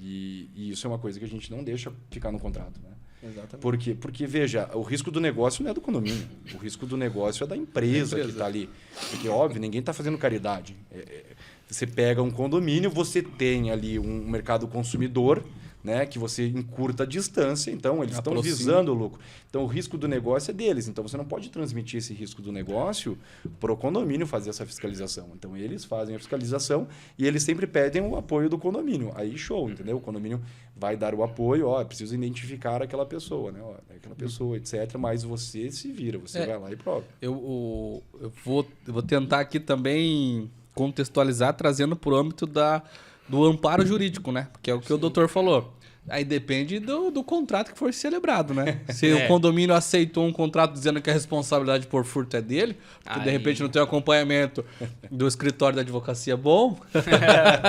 E isso é uma coisa que a gente não deixa ficar no contrato, né? Exatamente. Porque, veja, o risco do negócio não é do condomínio. O risco do negócio é da empresa que está ali. Porque, óbvio, ninguém está fazendo caridade. Você pega um condomínio, você tem ali um mercado consumidor, né, que você encurta a distância, então eles estão visando o lucro. Então o risco do negócio é deles, então você não pode transmitir esse risco do negócio para o condomínio fazer essa fiscalização. Então eles fazem a fiscalização e eles sempre pedem o apoio do condomínio. Aí show, entendeu? O condomínio vai dar o apoio, preciso identificar aquela pessoa, né? Aquela pessoa, etc. Mas você se vira, você vai lá e prova. Eu vou tentar aqui também contextualizar, trazendo para o âmbito do amparo jurídico, né? Que é o que o doutor falou. Aí depende do contrato que for celebrado, né? Se o condomínio aceitou um contrato dizendo que a responsabilidade por furto é dele, porque de repente não tem acompanhamento do escritório da advocacia bom.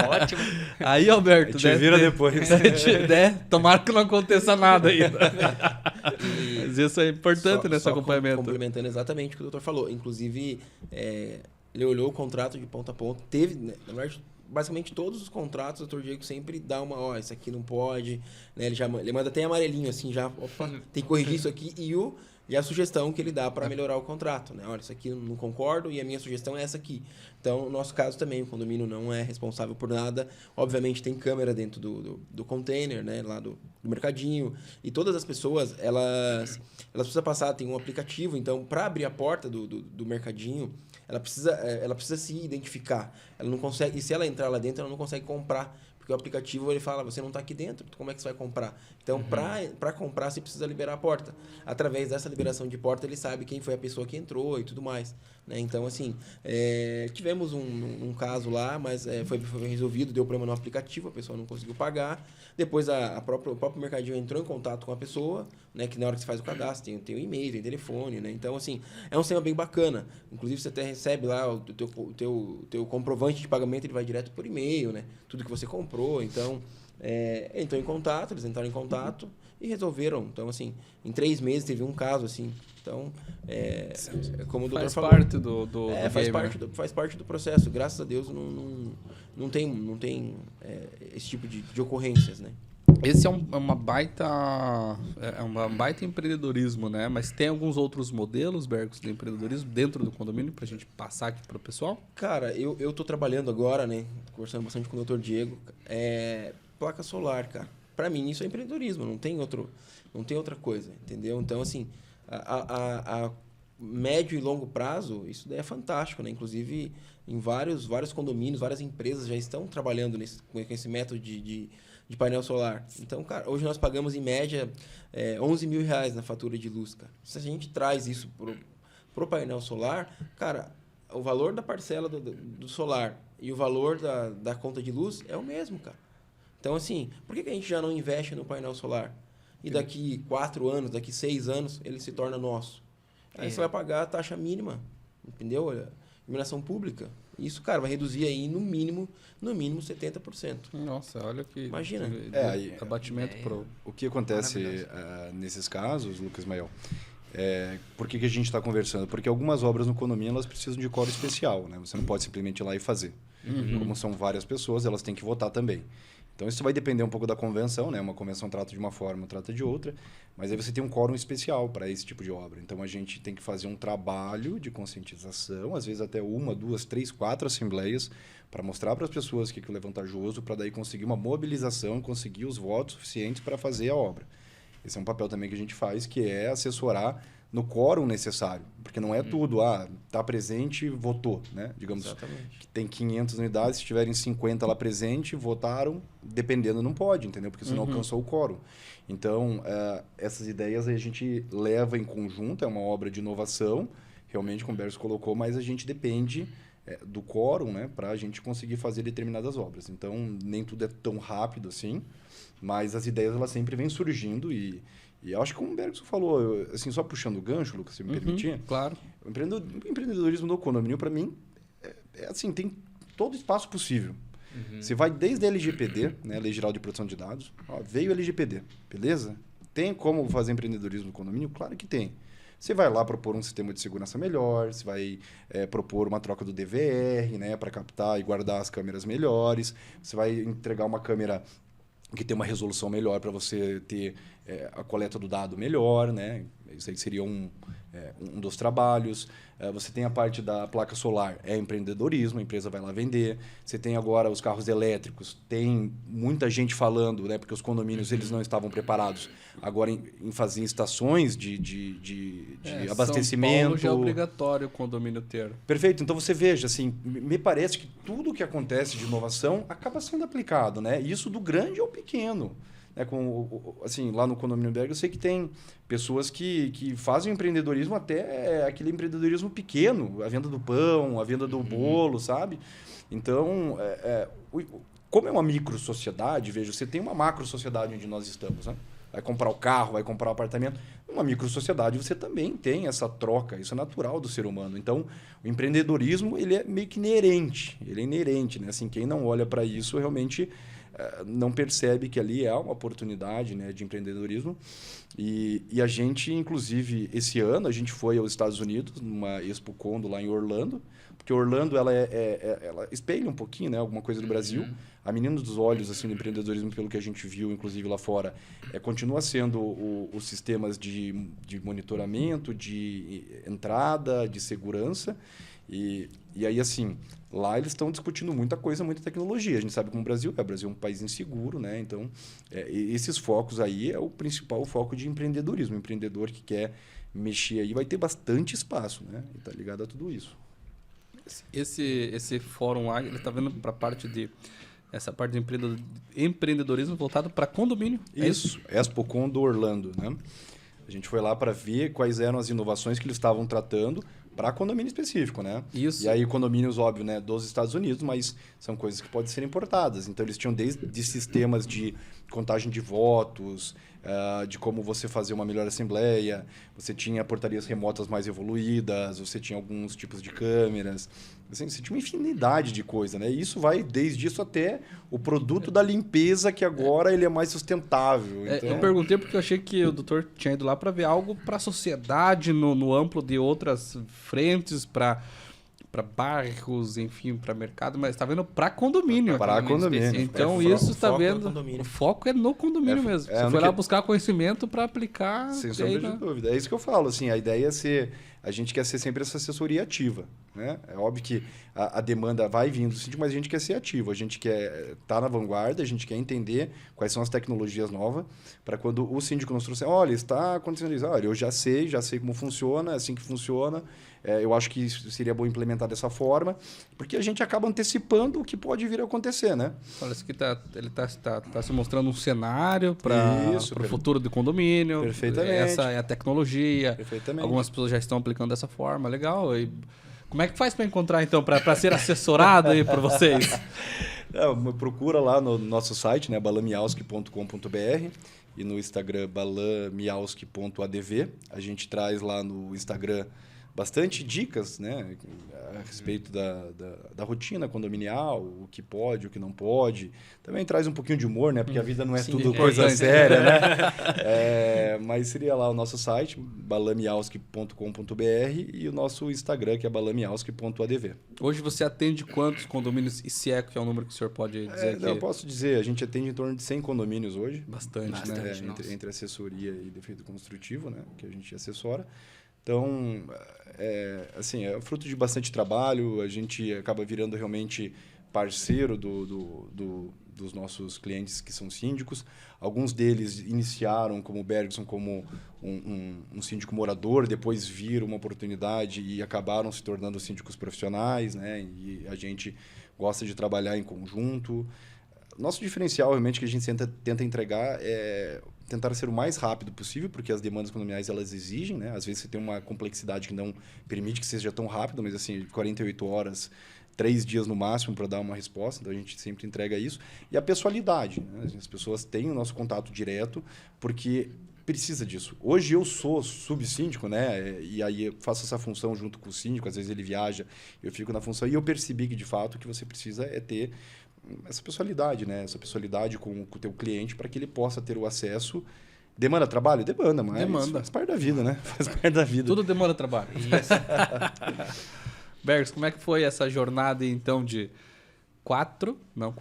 Ótimo. Aí, Alberto... Te vira depois. Tomara que não aconteça nada ainda. Mas isso é importante nesse acompanhamento. Complementando exatamente o que o doutor falou. Inclusive, ele olhou o contrato de ponta a ponta. Teve, né, na verdade... Basicamente, todos os contratos, o Dr. Diego sempre dá uma, isso aqui não pode, né? Ele manda até amarelinho, assim, já, tem que corrigir isso aqui, e a sugestão que ele dá para melhorar o contrato, né? Olha, isso aqui eu não concordo e a minha sugestão é essa aqui. Então, no nosso caso também, o condomínio não é responsável por nada. Obviamente, tem câmera dentro do container, né? Lá do mercadinho. E todas as pessoas, elas precisam passar, tem um aplicativo. Então, para abrir a porta do mercadinho, ela precisa se identificar. Ela não consegue, e se ela entrar lá dentro, ela não consegue comprar. Porque o aplicativo ele fala, você não está aqui dentro, como é que você vai comprar? Então, para comprar, você precisa liberar a porta. Através dessa liberação de porta, ele sabe quem foi a pessoa que entrou e tudo mais. Né? Então, assim, tivemos um caso lá, mas foi resolvido, deu problema no aplicativo, a pessoa não conseguiu pagar. Depois, o próprio mercadinho entrou em contato com a pessoa, né? Que na hora que você faz o cadastro, tem o e-mail, tem telefone, né? Então, assim, é um sistema bem bacana. Inclusive, você até recebe lá o teu comprovante de pagamento, ele vai direto por e-mail, né? Tudo que você comprou. Então, entrou em contato, eles entraram em contato e resolveram. Então, assim, em 3 meses teve um caso, assim. Então, como o doutor Faz falou... parte do faz game, parte né? faz parte do processo. Graças a Deus não tem esse tipo de ocorrências, né? Esse é uma baita empreendedorismo, né? Mas tem alguns outros modelos, Bergos, de empreendedorismo dentro do condomínio pra gente passar aqui pro pessoal? Cara, eu tô trabalhando agora, né? Conversando bastante com o Dr. Diego. Placa solar, cara. Pra mim, isso é empreendedorismo. Não tem outra coisa, entendeu? Então, assim, a médio e longo prazo, isso daí é fantástico, né? Inclusive, em vários condomínios, várias empresas já estão trabalhando com esse método de painel solar. Então, cara, hoje nós pagamos em média R$11 mil na fatura de luz, cara. Se a gente traz isso pro painel solar, cara, o valor da parcela do solar e o valor da conta de luz é o mesmo, cara. Então, assim, por que a gente já não investe no painel solar? E daqui 4 anos, daqui 6 anos, ele se torna nosso. Aí você vai pagar a taxa mínima, entendeu? Iluminação pública. Isso, cara, vai reduzir aí no mínimo 70%. Nossa, olha que... Imagina. Abatimento pro... O que acontece nesses casos, Lucas Mael, por que a gente está conversando? Porque algumas obras no condomínio elas precisam de quórum especial, né? Você não pode simplesmente ir lá e fazer. Como são várias pessoas, elas têm que votar também. Então, isso vai depender um pouco da convenção, né? Uma convenção trata de uma forma, trata de outra, mas aí você tem um quórum especial para esse tipo de obra. Então, a gente tem que fazer um trabalho de conscientização, às vezes até 1, 2, 3, 4 assembleias, para mostrar para as pessoas que aquilo é vantajoso, para daí conseguir uma mobilização, conseguir os votos suficientes para fazer a obra. Esse é um papel também que a gente faz, que é assessorar no quórum necessário, porque não é tudo, tá presente, votou, né? Digamos Exatamente. que tem 500 unidades, se tiverem 50 lá presente, votaram, dependendo não pode, entendeu? Porque você não alcançou o quórum. Então, essas ideias a gente leva em conjunto, é uma obra de inovação, realmente, como o Bergos colocou, mas a gente depende do quórum, né, para a gente conseguir fazer determinadas obras. Então, nem tudo é tão rápido assim, mas as ideias elas sempre vêm surgindo e eu acho que como o Bergson falou, assim, só puxando o gancho, Lucas, se me permitir, claro. o empreendedorismo no condomínio, para mim, assim, tem todo espaço possível. Você vai desde a LGPD, né, Lei Geral de Proteção de Dados, veio a LGPD, beleza? Tem como fazer empreendedorismo no condomínio? Claro que tem. Você vai lá propor um sistema de segurança melhor, você vai propor uma troca do DVR, né, para captar e guardar as câmeras melhores, você vai entregar uma câmera que tem uma resolução melhor para você ter a coleta do dado melhor, né? Isso aí seria um dos trabalhos. Você tem a parte da placa solar, empreendedorismo, a empresa vai lá vender. Você tem agora os carros elétricos, tem muita gente falando, né? Porque os condomínios eles não estavam preparados agora em fazer estações de abastecimento. São Paulo já é obrigatório o condomínio ter. Perfeito. Então você veja, assim, me parece que tudo que acontece de inovação acaba sendo aplicado, né? Isso do grande ao pequeno. Assim, lá no Condomínio Berg, eu sei que tem pessoas que fazem empreendedorismo até aquele empreendedorismo pequeno, a venda do pão, a venda do bolo, sabe? Então, como é uma micro-sociedade, veja, você tem uma macro-sociedade onde nós estamos, né? Vai comprar o carro, vai comprar o apartamento. Numa micro-sociedade você também tem essa troca, isso é natural do ser humano. Então, o empreendedorismo ele é meio que inerente, ele é inerente, né? Assim, quem não olha para isso realmente não percebe que ali é uma oportunidade, né, de empreendedorismo. E a gente, inclusive, esse ano, a gente foi aos Estados Unidos, numa Expo Condo lá em Orlando, porque Orlando ela espelha um pouquinho, né, alguma coisa do Brasil. A menina dos olhos assim, do empreendedorismo, pelo que a gente viu, inclusive lá fora, continua sendo os sistemas de monitoramento, de entrada, de segurança. E aí, assim, lá eles estão discutindo muita coisa, muita tecnologia. A gente sabe como o Brasil é um país inseguro, né? Então, esses focos aí é o principal foco de empreendedorismo. O empreendedor que quer mexer aí vai ter bastante espaço, né? E tá ligado a tudo isso. Esse fórum lá, ele tá vendo para essa parte de empreendedorismo voltado para condomínio. Isso, Expo Condo Orlando, né? A gente foi lá para ver quais eram as inovações que eles estavam tratando para condomínio específico, né? Isso. E aí condomínios, óbvio, né, dos Estados Unidos, mas são coisas que podem ser importadas. Então eles tinham desde sistemas de contagem de votos, de como você fazer uma melhor assembleia, você tinha portarias remotas mais evoluídas, você tinha alguns tipos de câmeras, assim, você tinha uma infinidade de coisas, né? E isso vai desde isso até o produto da limpeza, que agora ele é mais sustentável. Então... Eu perguntei porque eu achei que o doutor tinha ido lá para ver algo para a sociedade no amplo de outras frentes, para bairros, enfim, para mercado, mas está vendo para condomínio. Para condomínio. Então isso está vendo. Condomínio. O foco é no condomínio mesmo. Você no foi lá que- buscar conhecimento para aplicar. Sem e sombra aí, de né? dúvida. É isso que eu falo, assim, a ideia é ser... A gente quer ser sempre essa assessoria ativa, né? É óbvio que a demanda vai vindo do síndico, mas a gente quer ser ativo, a gente quer estar na vanguarda, a gente quer entender quais são as tecnologias novas, para quando o síndico nos trouxer, olha, está acontecendo isso, olha, eu já sei como funciona, é assim que funciona, eu acho que isso seria bom implementar dessa forma, porque a gente acaba antecipando o que pode vir a acontecer, né? Parece que ele tá se mostrando um cenário para Isso, o futuro do condomínio. Perfeitamente. Essa é a tecnologia. Perfeitamente. Algumas pessoas já estão aplicando dessa forma. Legal. E como é que faz para encontrar, então, para ser assessorado aí por vocês? Procura lá no nosso site, né, balamiauski.com.br e no Instagram balamiauski.adv. A gente traz lá no Instagram bastante dicas, né, a respeito da rotina condominial, o que pode, o que não pode. Também traz um pouquinho de humor, né, porque a vida não é tudo coisa importante. séria, né? Mas seria lá o nosso site, balamiauski.com.br e o nosso Instagram, que é balamiauski.adv. Hoje você atende quantos condomínios? E se é que é o número que o senhor pode dizer Eu posso dizer, a gente atende em torno de 100 condomínios hoje. Bastante, né? Entre assessoria e defeito construtivo, né, que a gente assessora. Então, assim, é fruto de bastante trabalho, a gente acaba virando realmente parceiro dos nossos clientes que são síndicos. Alguns deles iniciaram como o Bergson, como um síndico morador, depois viram uma oportunidade e acabaram se tornando síndicos profissionais, né? E a gente gosta de trabalhar em conjunto. Nosso diferencial, realmente, que a gente tenta entregar é tentar ser o mais rápido possível, porque as demandas condominiais elas exigem, né? Às vezes você tem uma complexidade que não permite que seja tão rápido, mas assim, 48 horas, 3 dias no máximo para dar uma resposta, então a gente sempre entrega isso. E a pessoalidade, né? As pessoas têm o nosso contato direto, porque precisa disso. Hoje eu sou subsíndico, né? E aí eu faço essa função junto com o síndico, às vezes ele viaja, eu fico na função, e eu percebi que, de fato, o que você precisa é ter essa pessoalidade, né? Essa pessoalidade com o teu cliente para que ele possa ter o acesso. Demanda trabalho? Demanda, mas faz parte da vida, né? Faz parte da vida. Tudo demanda trabalho. Isso. Bergs, como é que foi essa jornada, então, de 4 anos?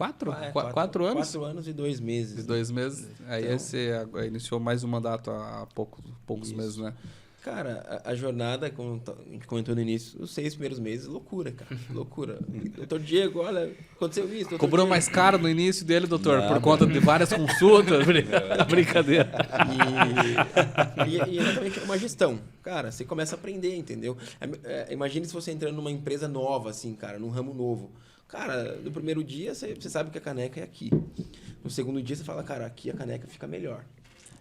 4 anos e 2 meses. De 2 meses. Aí Então- você iniciou mais um mandato há poucos Isso. meses, né? Cara, a jornada, como a gente comentou no início, os 6 primeiros meses, loucura, cara. Loucura. Doutor Diego, olha, aconteceu isso. doutor Cobrou Diego. mais caro no início dele, doutor, Nada. por conta de várias consultas. Brincadeira. E exatamente uma gestão. Cara, você começa a aprender, entendeu? Imagine se você entrando numa empresa nova, assim, cara, num ramo novo. Cara, no primeiro dia você sabe que a caneca é aqui. No segundo dia você fala, cara, aqui a caneca fica melhor.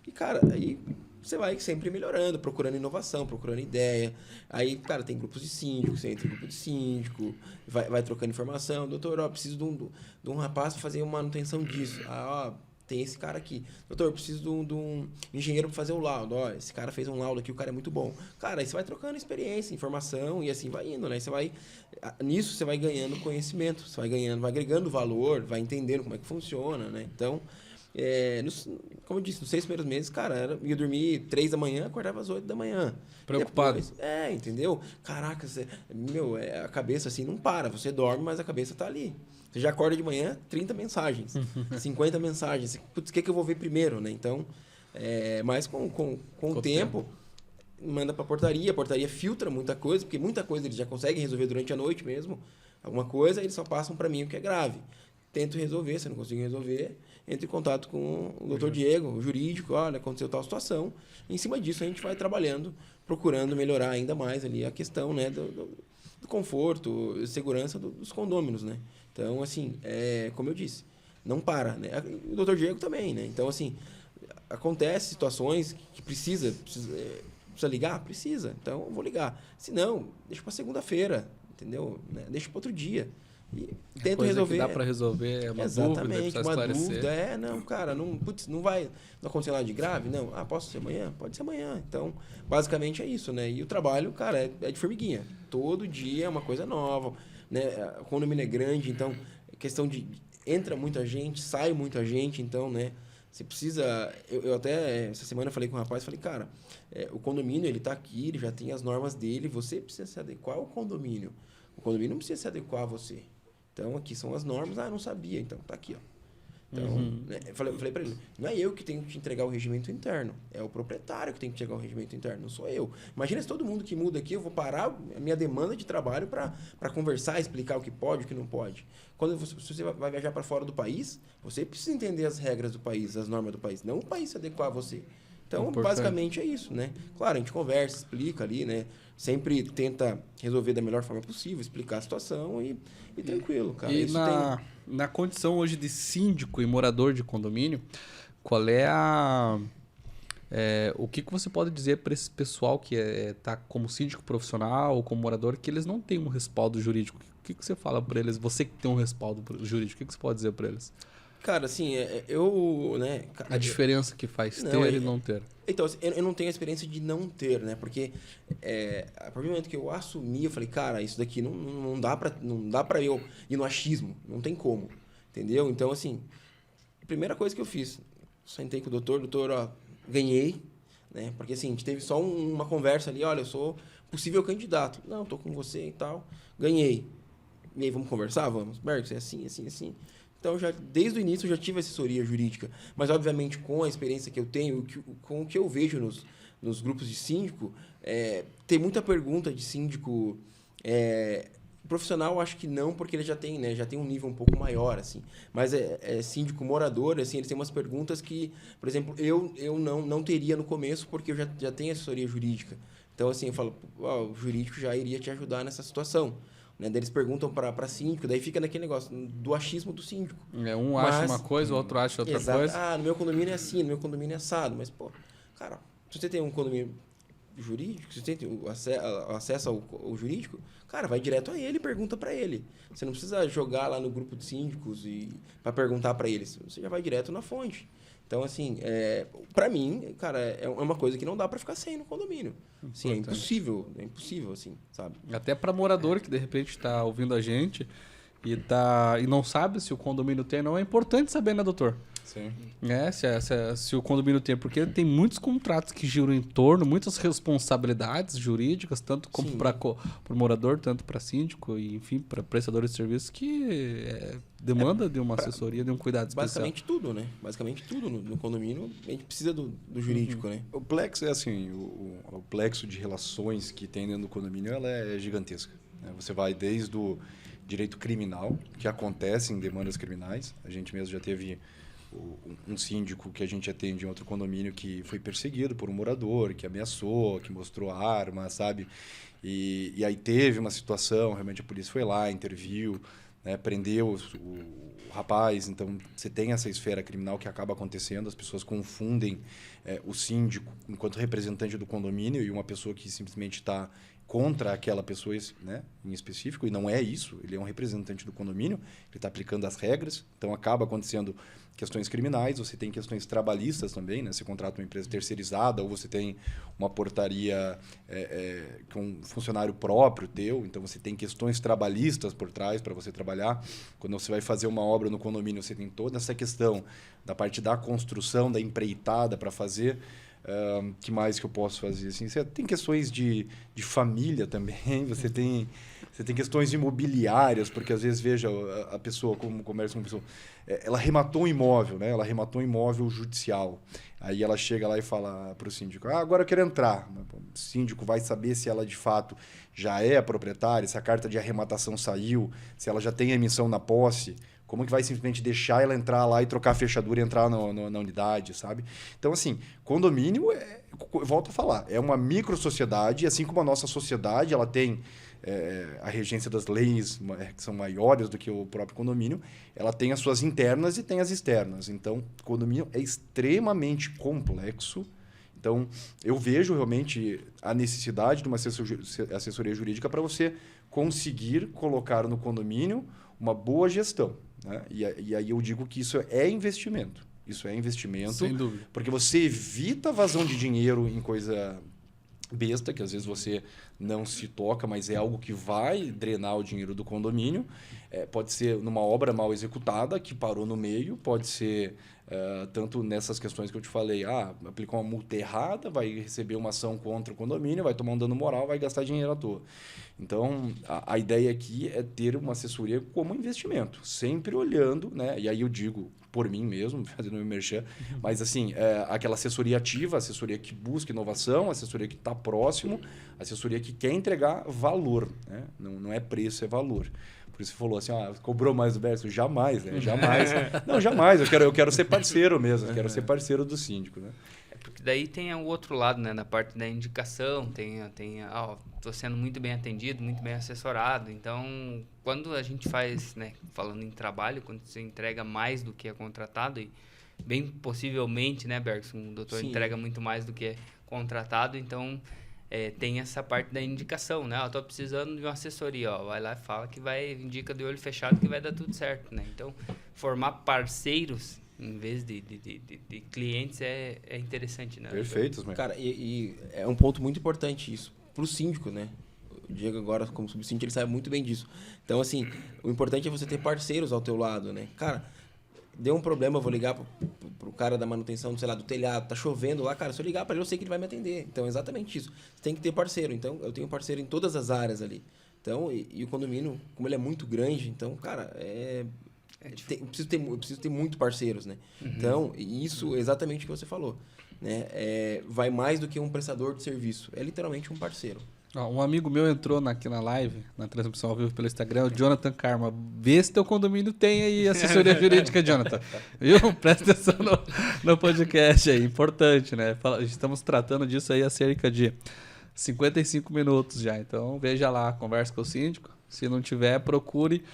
E, cara, aí você vai sempre melhorando, procurando inovação, procurando ideia. Aí, cara, tem grupos de síndico, você entra em grupo de síndico, vai trocando informação. Doutor, ó, preciso de um rapaz para fazer uma manutenção disso. Ah, ó, tem esse cara aqui. Doutor, eu preciso de um engenheiro para fazer o laudo. Ó, esse cara fez um laudo aqui, o cara é muito bom. Cara, aí você vai trocando experiência, informação e assim vai indo, né? Nisso você vai ganhando conhecimento, você vai agregando valor, vai entendendo como é que funciona, né? Então, como eu disse, nos 6 primeiros meses, cara, eu ia dormir 3 da manhã, acordava às 8 da manhã. Preocupado. Depois, entendeu? Caraca, a cabeça assim não para. Você dorme, mas a cabeça tá ali. Você já acorda de manhã, 30 mensagens, 50 mensagens. Putz, o que eu vou ver primeiro, né? Então, mas com o tempo, manda pra portaria. A portaria filtra muita coisa, porque muita coisa eles já conseguem resolver durante a noite mesmo. Alguma coisa, eles só passam para mim o que é grave. Tento resolver, se eu não consigo resolver, entro em contato com o doutor Diego, o jurídico, olha, aconteceu tal situação. Em cima disso, a gente vai trabalhando, procurando melhorar ainda mais ali a questão, né, do conforto, segurança dos condôminos, né? Então, assim, como eu disse, não para, né? O doutor Diego também, né? Então, assim, acontece situações que precisa precisa ligar? Precisa. Então, eu vou ligar. Se não, deixa para segunda-feira, entendeu? Né? Deixa para outro dia. E tento coisa resolver. que dá para resolver é uma Exatamente, dúvida, precisa uma esclarecer. dúvida. Não, cara, não vai acontecer nada de grave? Não. Posso ser amanhã? Pode ser amanhã. Então, basicamente é isso, né? E o trabalho, cara, é de formiguinha. Todo dia é uma coisa nova, né? O condomínio é grande, então, questão de... Entra muita gente, sai muita gente, então, né? Você precisa... Eu até, essa semana, eu falei com um rapaz, falei, cara, o condomínio, ele tá aqui, ele já tem as normas dele, você precisa se adequar ao condomínio. O condomínio não precisa se adequar a você. Então, aqui são as normas. Não sabia. Então, tá aqui, ó. Então, né, eu falei para ele, não é eu que tenho que te entregar o regimento interno, é o proprietário que tem que te entregar o regimento interno, não sou eu. Imagina se todo mundo que muda aqui, eu vou parar a minha demanda de trabalho para conversar, explicar o que pode e o que não pode. Quando você vai viajar para fora do país, você precisa entender as regras do país, as normas do país, não o país se adequar a você. Então, basicamente é isso, né? Claro, a gente conversa, explica ali, né? Sempre tenta resolver da melhor forma possível, explicar a situação e tranquilo, cara. E isso na condição hoje de síndico e morador de condomínio, qual é o que você pode dizer para esse pessoal que está como síndico profissional ou como morador que eles não têm um respaldo jurídico? O que você fala para eles? Você que tem um respaldo jurídico, o que você pode dizer para eles? Cara, assim, né... A diferença que faz ter e não ter. Então, eu não tenho a experiência de não ter, né? Porque a partir do momento que eu assumi, eu falei, cara, isso daqui não dá pra eu ir no achismo. Não tem como, entendeu? Então, assim, a primeira coisa que eu fiz, sentei com o doutor, ó, ganhei, né? Porque, assim, a gente teve só uma conversa ali, olha, eu sou possível candidato. Não, tô com você e tal, ganhei. E aí, vamos conversar? Vamos. Berg, é assim, assim, assim. Então, desde o início, eu já tive assessoria jurídica. Mas, obviamente, com a experiência que eu tenho, com o que eu vejo nos grupos de síndico, tem muita pergunta de síndico profissional, acho que não, porque ele já tem, né, já tem um nível um pouco maior, assim. Mas síndico morador, assim, eles têm umas perguntas que, por exemplo, eu não teria no começo, porque eu já tenho assessoria jurídica. Então, assim, eu falo, o jurídico já iria te ajudar nessa situação. Né? Daí eles perguntam para síndico, daí fica naquele negócio do achismo do síndico. Acha uma coisa, o outro acha outra coisa. No meu condomínio é assim, no meu condomínio é assado. Mas, pô, cara, se você tem um condomínio jurídico, se você tem o acesso ao jurídico, cara, vai direto a ele e pergunta para ele. Você não precisa jogar lá no grupo de síndicos para perguntar para eles. Você já vai direto na fonte. Então, assim, para mim, cara, é uma coisa que não dá para ficar sem no condomínio. Assim, é impossível, assim, sabe? Até para morador que, de repente, está ouvindo a gente e não sabe se o condomínio tem, não é importante saber, né, doutor? Sim. Se o condomínio tem, porque tem muitos contratos que giram em torno, muitas responsabilidades jurídicas, tanto como para o morador, tanto para síndico e, enfim, para prestador de serviços, que demanda de uma assessoria, de um cuidado especial. Basicamente tudo, né? Basicamente tudo no condomínio, a gente precisa do jurídico, né? O plexo é assim, o plexo de relações que tem dentro do condomínio, ela é gigantesca. Né? Você vai desde o direito criminal, que acontece em demandas criminais. A gente mesmo já teve um síndico que a gente atende em outro condomínio que foi perseguido por um morador, que ameaçou, que mostrou arma, sabe? E aí teve uma situação, realmente a polícia foi lá, interviu, né, prendeu o rapaz. Então, você tem essa esfera criminal que acaba acontecendo, as pessoas confundem o síndico enquanto representante do condomínio e uma pessoa que simplesmente está contra aquela pessoa, né, em específico, e não é isso, ele é um representante do condomínio, ele está aplicando as regras, então acaba acontecendo questões criminais, você tem questões trabalhistas também, né, você contrata uma empresa terceirizada ou você tem uma portaria com um funcionário próprio teu, então você tem questões trabalhistas por trás para você trabalhar. Quando você vai fazer uma obra no condomínio, você tem toda essa questão da parte da construção, da empreitada para fazer. Que mais que eu posso fazer? Assim, você tem questões de família também, você tem questões imobiliárias, porque às vezes, veja, a pessoa, como comércio, uma pessoa, ela arrematou um imóvel, né? Ela arrematou um imóvel judicial. Aí ela chega lá e fala para o síndico, agora eu quero entrar. O síndico vai saber se ela de fato já é a proprietária, se a carta de arrematação saiu, se ela já tem a emissão na posse. Como que vai simplesmente deixar ela entrar lá e trocar a fechadura e entrar na unidade, sabe? Então, assim, condomínio, volto a falar, é uma microsociedade, assim como a nossa sociedade, ela tem a regência das leis, que são maiores do que o próprio condomínio, ela tem as suas internas e tem as externas. Então, o condomínio é extremamente complexo. Então, eu vejo realmente a necessidade de uma assessoria jurídica para você conseguir colocar no condomínio uma boa gestão, né? E aí eu digo que isso é investimento. Isso é investimento. Sem dúvida. Porque você evita vazão de dinheiro em coisa besta, que às vezes você não se toca, mas é algo que vai drenar o dinheiro do condomínio. Pode ser numa obra mal executada, que parou no meio, pode ser tanto nessas questões que eu te falei, aplicou uma multa errada, vai receber uma ação contra o condomínio, vai tomar um dano moral, vai gastar dinheiro à toa. Então, a ideia aqui é ter uma assessoria como investimento, sempre olhando, né? E aí eu digo por mim mesmo, fazendo meu merchan, mas assim, aquela assessoria ativa, assessoria que busca inovação, assessoria que está próximo, assessoria que quer entregar valor, né? Não é preço, é valor. Por isso você falou assim, cobrou mais do Bergson? Jamais, né? Jamais. Não, jamais. Eu quero ser parceiro mesmo, eu quero ser parceiro do síndico, né? Porque daí tem o outro lado, né? Na parte da indicação, estou sendo muito bem atendido, muito bem assessorado. Então, quando a gente faz, né? Falando em trabalho, quando você entrega mais do que é contratado, e bem possivelmente, né, Bergson, o doutor entrega muito mais do que é contratado, então tem essa parte da indicação, né? Estou precisando de uma assessoria, vai lá e fala que indica de olho fechado que vai dar tudo certo, né? Então, formar parceiros em vez de clientes é interessante, né? Perfeito, né? Cara, e é um ponto muito importante isso para o síndico, né? O Diego agora, como subsíndico, ele sabe muito bem disso. Então, assim, o importante é você ter parceiros ao teu lado, né? Cara, deu um problema, eu vou ligar pro cara da manutenção, sei lá, do telhado, tá chovendo lá, cara, se eu ligar para ele, eu sei que ele vai me atender. Então, é exatamente isso. Você tem que ter parceiro. Então, eu tenho parceiro em todas as áreas ali. Então, e o condomínio, como ele é muito grande, então, cara, eu preciso ter muito parceiros, né? Então, isso é exatamente o que você falou, né? Vai mais do que um prestador de serviço. É literalmente um parceiro. Um amigo meu entrou aqui na live, na transmissão ao vivo pelo Instagram, o Jonathan Karma. Vê se teu condomínio tem aí assessoria jurídica, Jonathan. Viu? Presta atenção no podcast aí, importante, né? Estamos tratando disso aí há cerca de 55 minutos já. Então, veja lá, conversa com o síndico. Se não tiver, procure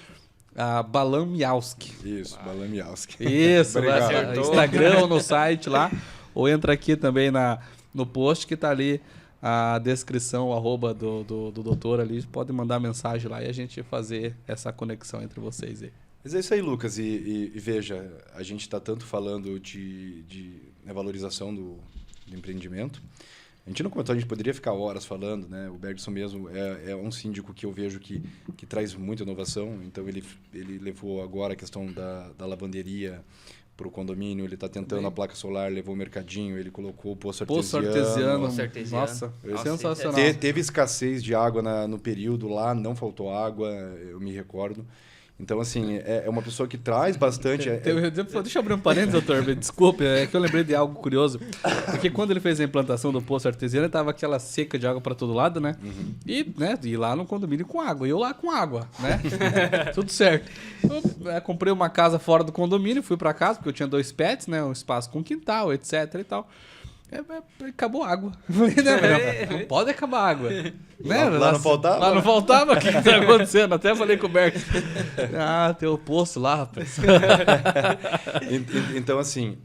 a Balan Mialski. Isso, Balan Mialski. Isso, no Instagram ou no site lá. Ou entra aqui também no post que está ali a descrição, o arroba do doutor ali. Pode mandar mensagem lá e a gente fazer essa conexão entre vocês aí. Mas é isso aí, Lucas. E veja, a gente está tanto falando de valorização do empreendimento. A gente não comentou, a gente poderia ficar horas falando, né? O Bergson mesmo é um síndico que eu vejo que traz muita inovação. Então, ele levou agora a questão da lavanderia para o condomínio, ele está tentando a placa solar, levou o mercadinho, ele colocou o poço artesiano. Nossa, sensacional. Teve escassez de água no período lá, não faltou água, eu me recordo. Então, assim, é uma pessoa que traz bastante... Deixa eu abrir um parênteses, doutor. Desculpe, é que eu lembrei de algo curioso. Porque quando ele fez a implantação do poço artesiano, estava aquela seca de água para todo lado, né? E lá no condomínio com água. E eu lá com água, né? Tudo certo. Eu comprei uma casa fora do condomínio, fui para casa, porque eu tinha 2 pets, né? Um espaço com quintal, etc e tal. Acabou a água. Não pode acabar a água. Lá não faltava? Lá não faltava? O que está acontecendo? Até falei com o Berg. Tem o poço lá, rapaz. Então, assim,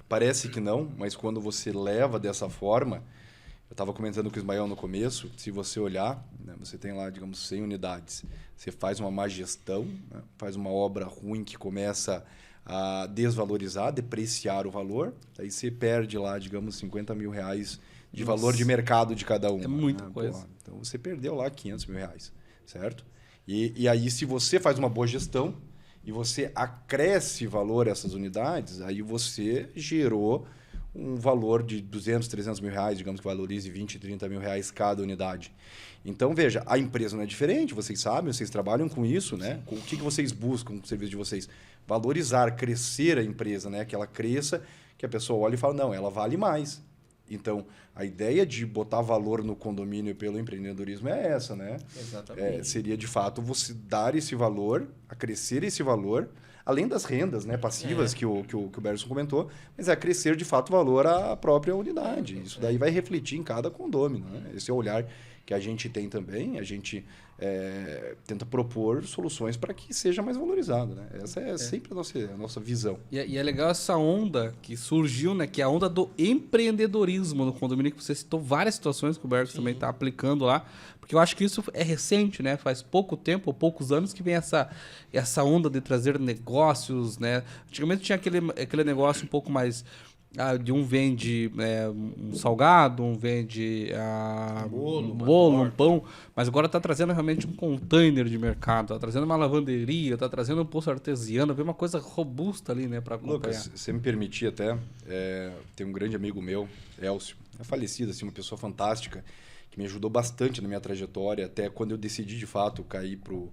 parece que não, mas quando você leva dessa forma, eu estava comentando com o Ismael no começo, se você olhar, né, você tem lá, digamos, 100 unidades. Você faz uma má gestão, né, faz uma obra ruim que começa a desvalorizar, depreciar o valor, aí você perde lá, digamos, 50 mil reais de valor de mercado de cada um. É muita coisa. Então, você perdeu lá 500 mil reais, certo? E aí, se você faz uma boa gestão e você acresce valor a essas unidades, aí você gerou um valor de 200, 300 mil reais, digamos que valorize 20, 30 mil reais cada unidade. Então, veja, a empresa não é diferente, vocês sabem, vocês trabalham com isso, né? O que vocês buscam com o serviço de vocês? Valorizar, crescer a empresa, né? Que ela cresça, que a pessoa olha e fala, não, ela vale mais. Então, a ideia de botar valor no condomínio pelo empreendedorismo é essa, né? Exatamente. Seria, de fato, você dar esse valor, acrescer esse valor, além das rendas, né, passivas que o Bergson comentou, mas é crescer de fato o valor à própria unidade. Isso daí vai refletir em cada condômino, né? Esse é o olhar que a gente tem também, a gente tenta propor soluções para que seja mais valorizado, né? Essa é sempre a nossa visão. E é legal essa onda que surgiu, né? Que é a onda do empreendedorismo no condomínio, que você citou várias situações que o Bergson também está aplicando lá, porque eu acho que isso é recente, né? Faz pouco tempo, ou poucos anos que vem essa onda de trazer negócios, né? Antigamente tinha aquele negócio um pouco mais... de um vende um salgado, um vende bolo, um pão, mas agora está trazendo realmente um container de mercado, está trazendo uma lavanderia, está trazendo um poço artesiano, vem uma coisa robusta ali, né, para acompanhar. Lucas, se me permitir até, tem um grande amigo meu, Elcio, é falecido, assim, uma pessoa fantástica, que me ajudou bastante na minha trajetória, até quando eu decidi de fato cair pro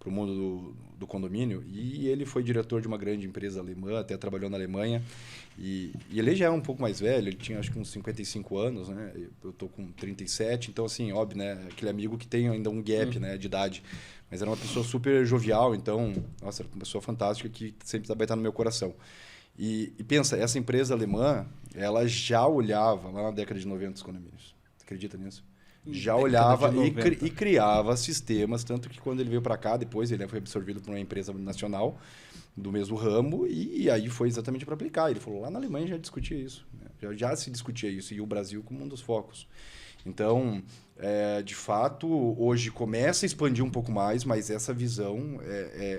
mundo do condomínio, e ele foi diretor de uma grande empresa alemã, até trabalhou na Alemanha, e ele já é um pouco mais velho, ele tinha acho que uns 55 anos, né? Eu tô com 37, então assim, óbvio, né? Aquele amigo que tem ainda um gap, né, de idade, mas era uma pessoa super jovial, então, nossa, era uma pessoa fantástica que sempre vai estar no meu coração. E pensa, essa empresa alemã, ela já olhava lá na década de 90 os condomínios. Você acredita nisso? Já olhava e criava sistemas, tanto que quando ele veio para cá, depois ele foi absorvido por uma empresa nacional do mesmo ramo, e aí foi exatamente para aplicar. Ele falou, lá na Alemanha já discutia isso, né? já se discutia isso, e o Brasil como um dos focos. Então, de fato, hoje começa a expandir um pouco mais, mas essa visão,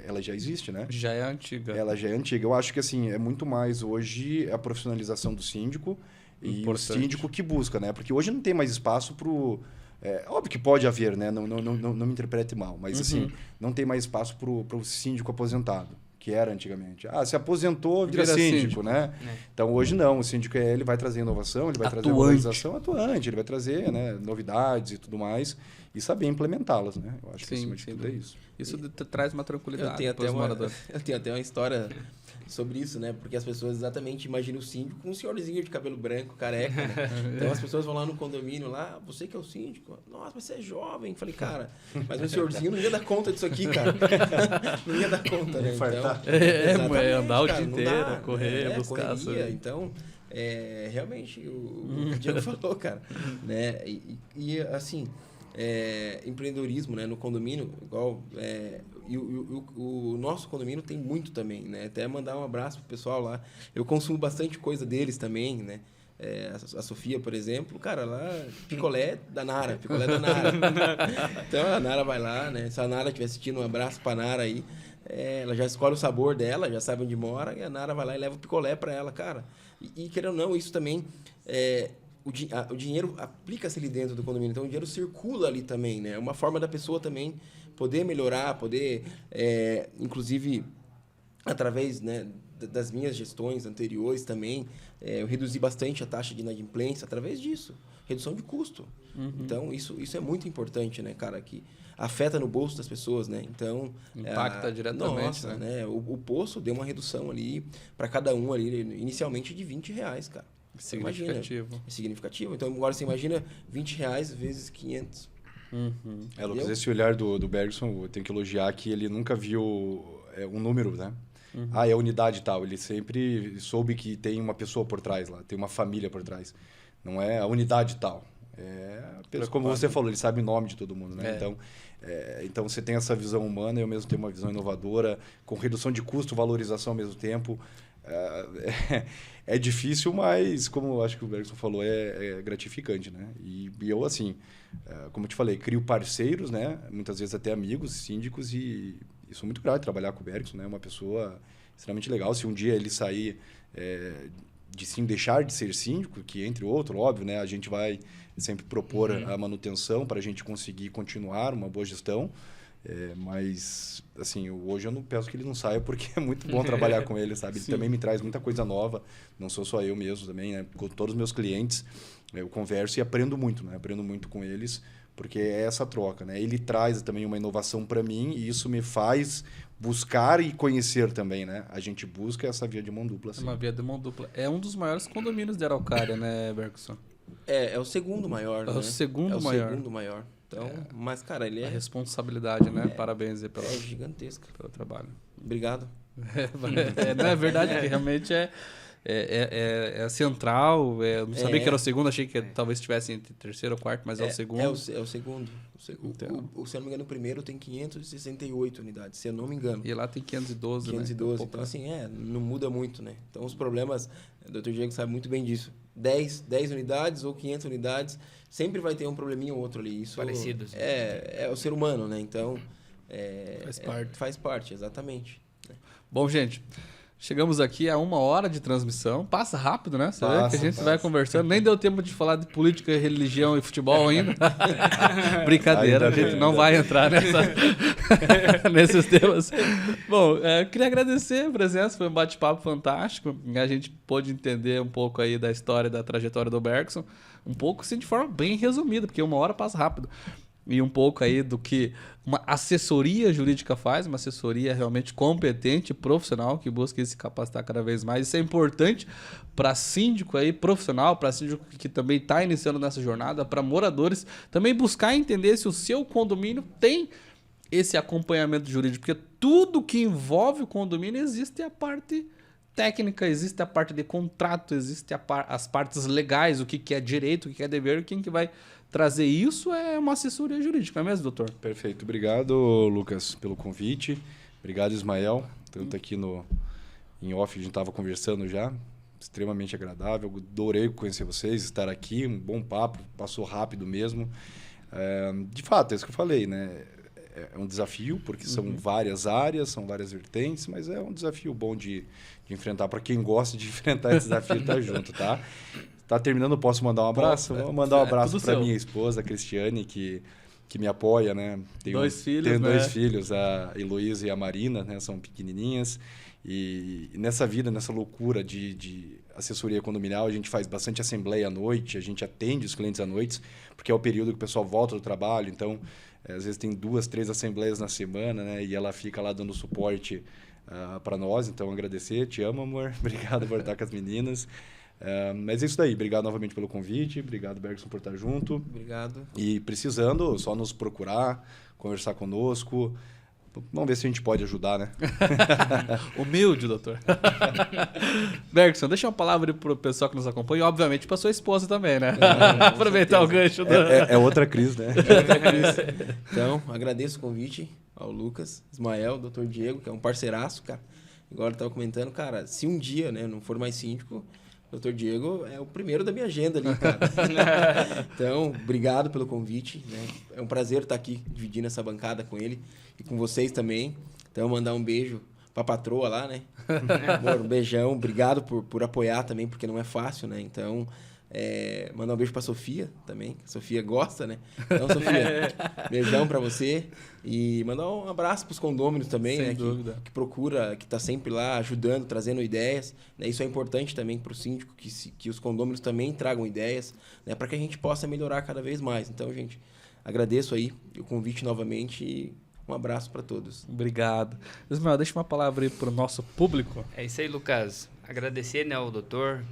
ela já existe, né? Já é antiga. Ela já é antiga. Eu acho que assim, é muito mais hoje a profissionalização do síndico, e importante. o síndico que busca, né? Porque hoje não tem mais espaço para o... óbvio que pode haver, né? Não me interprete mal, mas assim, não tem mais espaço para o síndico aposentado, que era antigamente. Se aposentou, vira síndico, né? Então hoje não, o síndico ele vai trazer inovação, ele vai trazer valorização atuante, ele vai trazer, né, novidades e tudo mais, e saber implementá-las, né? Eu acho que acima de tudo é isso. Isso traz uma tranquilidade. Eu tenho até uma história sobre isso, né? Porque as pessoas exatamente imaginam o síndico com um senhorzinho de cabelo branco, careca, né? Então as pessoas vão lá no condomínio, lá, você que é o síndico? Nossa, mas você é jovem. Falei, cara, mas meu senhorzinho não ia dar conta disso aqui, cara. Não ia dar conta, né? Então, andar o dia inteiro, correr, buscar. Correria. Então, realmente, o que o Diego falou, cara, né? E assim... empreendedorismo, né, no condomínio, igual e o nosso condomínio tem muito também, né? Até mandar um abraço pro pessoal lá. Eu consumo bastante coisa deles também, né? A Sofia, por exemplo, cara, lá picolé da Nara. Então a Nara vai lá, né? Se a Nara estiver assistindo, um abraço pra Nara aí. Ela já escolhe o sabor dela, já sabe onde mora, e a Nara vai lá e leva o picolé para ela, cara. E querendo ou não, isso também o dinheiro aplica-se ali dentro do condomínio, então o dinheiro circula ali também, né? É uma forma da pessoa também poder melhorar, poder, inclusive, através, né, das minhas gestões anteriores também, eu reduzi bastante a taxa de inadimplência através disso, redução de custo. Então, isso é muito importante, né, cara, que afeta no bolso das pessoas, né? Então, impacta diretamente, nossa, né? O poço deu uma redução ali para cada um ali, inicialmente de R$20, cara. Significativo. Imagina, é significativo. Então, agora você imagina R$20 vezes 500. Lucas, esse olhar do Bergson, eu tenho que elogiar que ele nunca viu um número, né? É a unidade tal. Ele sempre soube que tem uma pessoa por trás lá, tem uma família por trás. Não é a unidade tal. Como você falou, ele sabe o nome de todo mundo, né? Então você tem essa visão humana e ao mesmo tempo uma visão inovadora, com redução de custo, valorização ao mesmo tempo. É difícil, mas como acho que o Bergson falou, é gratificante, né? E eu, assim, como eu te falei, crio parceiros, né? Muitas vezes até amigos, síndicos, e sou muito grato de trabalhar com o Bergson, né? Uma pessoa extremamente legal. Se um dia ele sair deixar de ser síndico, que entre outro, óbvio, né? A gente vai sempre propor a manutenção para a gente conseguir continuar uma boa gestão. Mas, assim, hoje eu não peço que ele não saia, porque é muito bom trabalhar com ele, sabe? Ele também me traz muita coisa nova, não sou só eu mesmo também, né? Com todos os meus clientes, eu converso e aprendo muito, né? Aprendo muito com eles, porque é essa troca, né? Ele traz também uma inovação para mim e isso me faz buscar e conhecer também, né? A gente busca essa via de mão dupla. Assim. É uma via de mão dupla. É um dos maiores condomínios de Araucária, né, Bergson? É o segundo maior, né? É o segundo maior. Então, mas, cara, ele a responsabilidade, né? Parabéns aí gigantesca pelo trabalho. Obrigado. Não é verdade que realmente é central. Eu não sabia que era o segundo, achei que talvez estivesse entre terceiro ou quarto, mas é o segundo. É o segundo. Então. Se eu não me engano, o primeiro tem 568 unidades, se eu não me engano. E lá tem 512, 512, né? Então assim, não muda muito, né? Então os problemas, o Dr. Diego sabe muito bem disso. 10 unidades ou 500 unidades, sempre vai ter um probleminha ou outro ali. Isso Parecidos. É o ser humano, né? Então, Faz parte, exatamente. Bom, gente, chegamos aqui a 1 hora de transmissão. Passa rápido, né? Você vê que a gente vai conversando. Nem deu tempo de falar de política, religião e futebol ainda. Brincadeira, a gente não vai entrar nesses temas. Bom, queria agradecer a presença, foi um bate-papo fantástico. A gente pôde entender um pouco aí da história, da trajetória do Bergson. Um pouco, assim, de forma bem resumida, porque 1 hora passa rápido. E um pouco aí do que uma assessoria jurídica faz, uma assessoria realmente competente, profissional, que busca se capacitar cada vez mais. Isso é importante para síndico aí, profissional, para síndico que também está iniciando nessa jornada, para moradores também buscar entender se o seu condomínio tem esse acompanhamento jurídico, porque tudo que envolve o condomínio existe a parte técnica, existe a parte de contrato, existe as partes legais, o que é direito, o que é dever, quem que vai trazer isso é uma assessoria jurídica, não é mesmo, doutor? Perfeito. Obrigado, Lucas, pelo convite. Obrigado, Ismael. Tanto aqui em off a gente estava conversando já. Extremamente agradável. Adorei conhecer vocês, estar aqui. Um bom papo, passou rápido mesmo. De fato, é isso que eu falei, né? É um desafio, porque são várias áreas, são várias vertentes, mas é um desafio bom de enfrentar. Para quem gosta de enfrentar esse desafio, tá junto, tá? Tá terminando, posso mandar um abraço? Vou mandar um abraço para minha esposa, a Cristiane, que me apoia, né? Tenho 2 filhos, a Heloísa e a Marina, né? São pequenininhas. E nessa vida, nessa loucura de assessoria condominial, a gente faz bastante assembleia à noite, a gente atende os clientes à noite, porque é o período que o pessoal volta do trabalho. Então, às vezes tem 2, 3 assembleias na semana, né? E ela fica lá dando suporte para nós. Então, agradecer. Te amo, amor. Obrigado por estar com as meninas. Mas é isso daí. Obrigado novamente pelo convite. Obrigado, Bergson, por estar junto. Obrigado. E precisando, só nos procurar, conversar conosco. Vamos ver se a gente pode ajudar, né? Humilde, doutor. Bergson, deixa uma palavra para o pessoal que nos acompanha e, obviamente, para sua esposa também, né? Aproveitar o gancho. É outra crise, né? É outra crise. Então, agradeço o convite ao Lucas, Ismael, Dr. Diego, que é um parceiraço, cara. Agora eu estava comentando, cara, se um dia, né, não for mais síndico, o Dr. Diego é o primeiro da minha agenda ali, cara. Então, obrigado pelo convite, né? É um prazer estar aqui dividindo essa bancada com ele e com vocês também. Então, mandar um beijo pra patroa lá, né? Amor, um beijão. Obrigado por apoiar também, porque não é fácil, né? Então, mandar um beijo pra Sofia também. A Sofia gosta, né? Então, Sofia, beijão pra você. E mandar um abraço pros condôminos também, sem né? dúvida. Que procura, que tá sempre lá ajudando, trazendo ideias. Né? Isso é importante também pro síndico, que os condôminos também tragam ideias, né? Para que a gente possa melhorar cada vez mais. Então, gente, agradeço aí o convite novamente e um abraço para todos. Obrigado. Ismael, deixa uma palavra aí pro nosso público. É isso aí, Lucas. Agradecer, né, ao doutor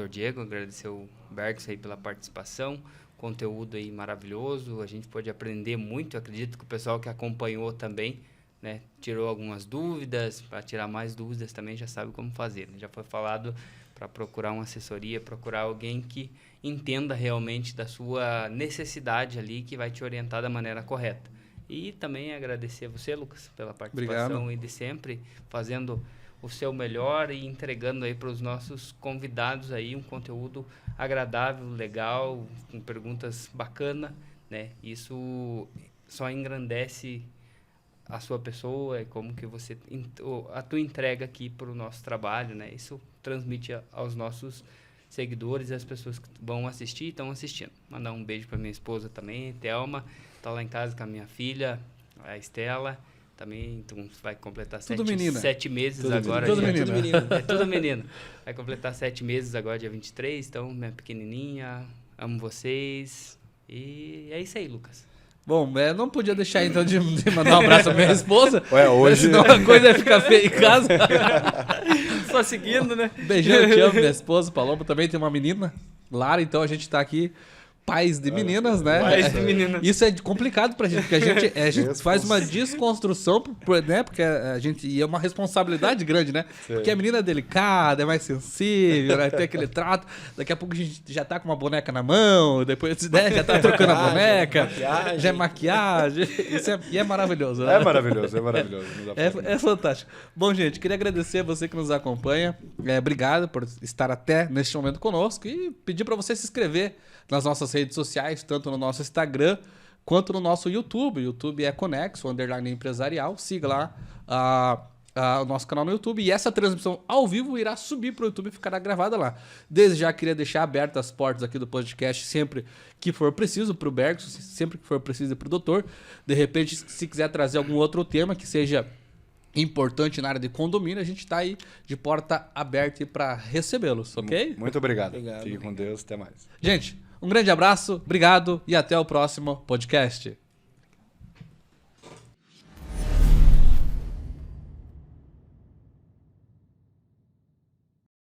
Diego, agradecer o Bergson aí pela participação, conteúdo aí maravilhoso, a gente pôde aprender muito, acredito que o pessoal que acompanhou também, né, tirou algumas dúvidas, para tirar mais dúvidas também já sabe como fazer, né? Já foi falado para procurar uma assessoria, procurar alguém que entenda realmente da sua necessidade ali, que vai te orientar da maneira correta. E também agradecer a você, Lucas, pela participação. Obrigado. E de sempre fazendo o seu melhor e entregando aí para os nossos convidados aí um conteúdo agradável, legal, com perguntas bacanas, né? Isso só engrandece a sua pessoa e como que você a tua entrega aqui para o nosso trabalho, né? Isso transmite aos nossos seguidores e as pessoas que vão assistir e estão assistindo. Mandar um beijo para minha esposa também, Thelma, tá lá em casa com a minha filha, a Estela. Também então, vai completar 7 meses tudo agora. Tudo menino. É tudo menino. Vai completar 7 meses agora, dia 23. Então, minha pequenininha, amo vocês. E é isso aí, Lucas. Bom, não podia deixar então de mandar um abraço pra minha esposa. Ué, hoje... Senão a coisa ia ficar feia em casa. Só seguindo, né? Beijão, te amo, minha esposa, Paloma. Também tem uma menina, Lara. Então a gente tá aqui pais de meninas, né? Pais de meninas. Isso é complicado pra gente, porque a gente faz uma desconstrução, né? Porque a gente... E é uma responsabilidade grande, né? Sim. Porque a menina é delicada, é mais sensível, né? Tem aquele trato. Daqui a pouco a gente já tá com uma boneca na mão, depois, né, já tá trocando a boneca. Maquiagem. Já é maquiagem. E é maravilhoso, né? É maravilhoso, é maravilhoso. Não dá pra falar. É fantástico. Bom, gente, queria agradecer a você que nos acompanha. Obrigado por estar até neste momento conosco e pedir para você se inscrever nas nossas redes sociais, tanto no nosso Instagram quanto no nosso YouTube. O YouTube é Conexo, _empresarial. Siga lá o nosso canal no YouTube. E essa transmissão ao vivo irá subir para o YouTube e ficará gravada lá. Desde já queria deixar abertas as portas aqui do podcast sempre que for preciso para o Bergson, sempre que for preciso para o doutor. De repente, se quiser trazer algum outro tema que seja importante na área de condomínio, a gente está aí de porta aberta para recebê-los, ok? Muito obrigado. Obrigado. Fique com Deus, até mais. Gente, um grande abraço, obrigado e até o próximo podcast.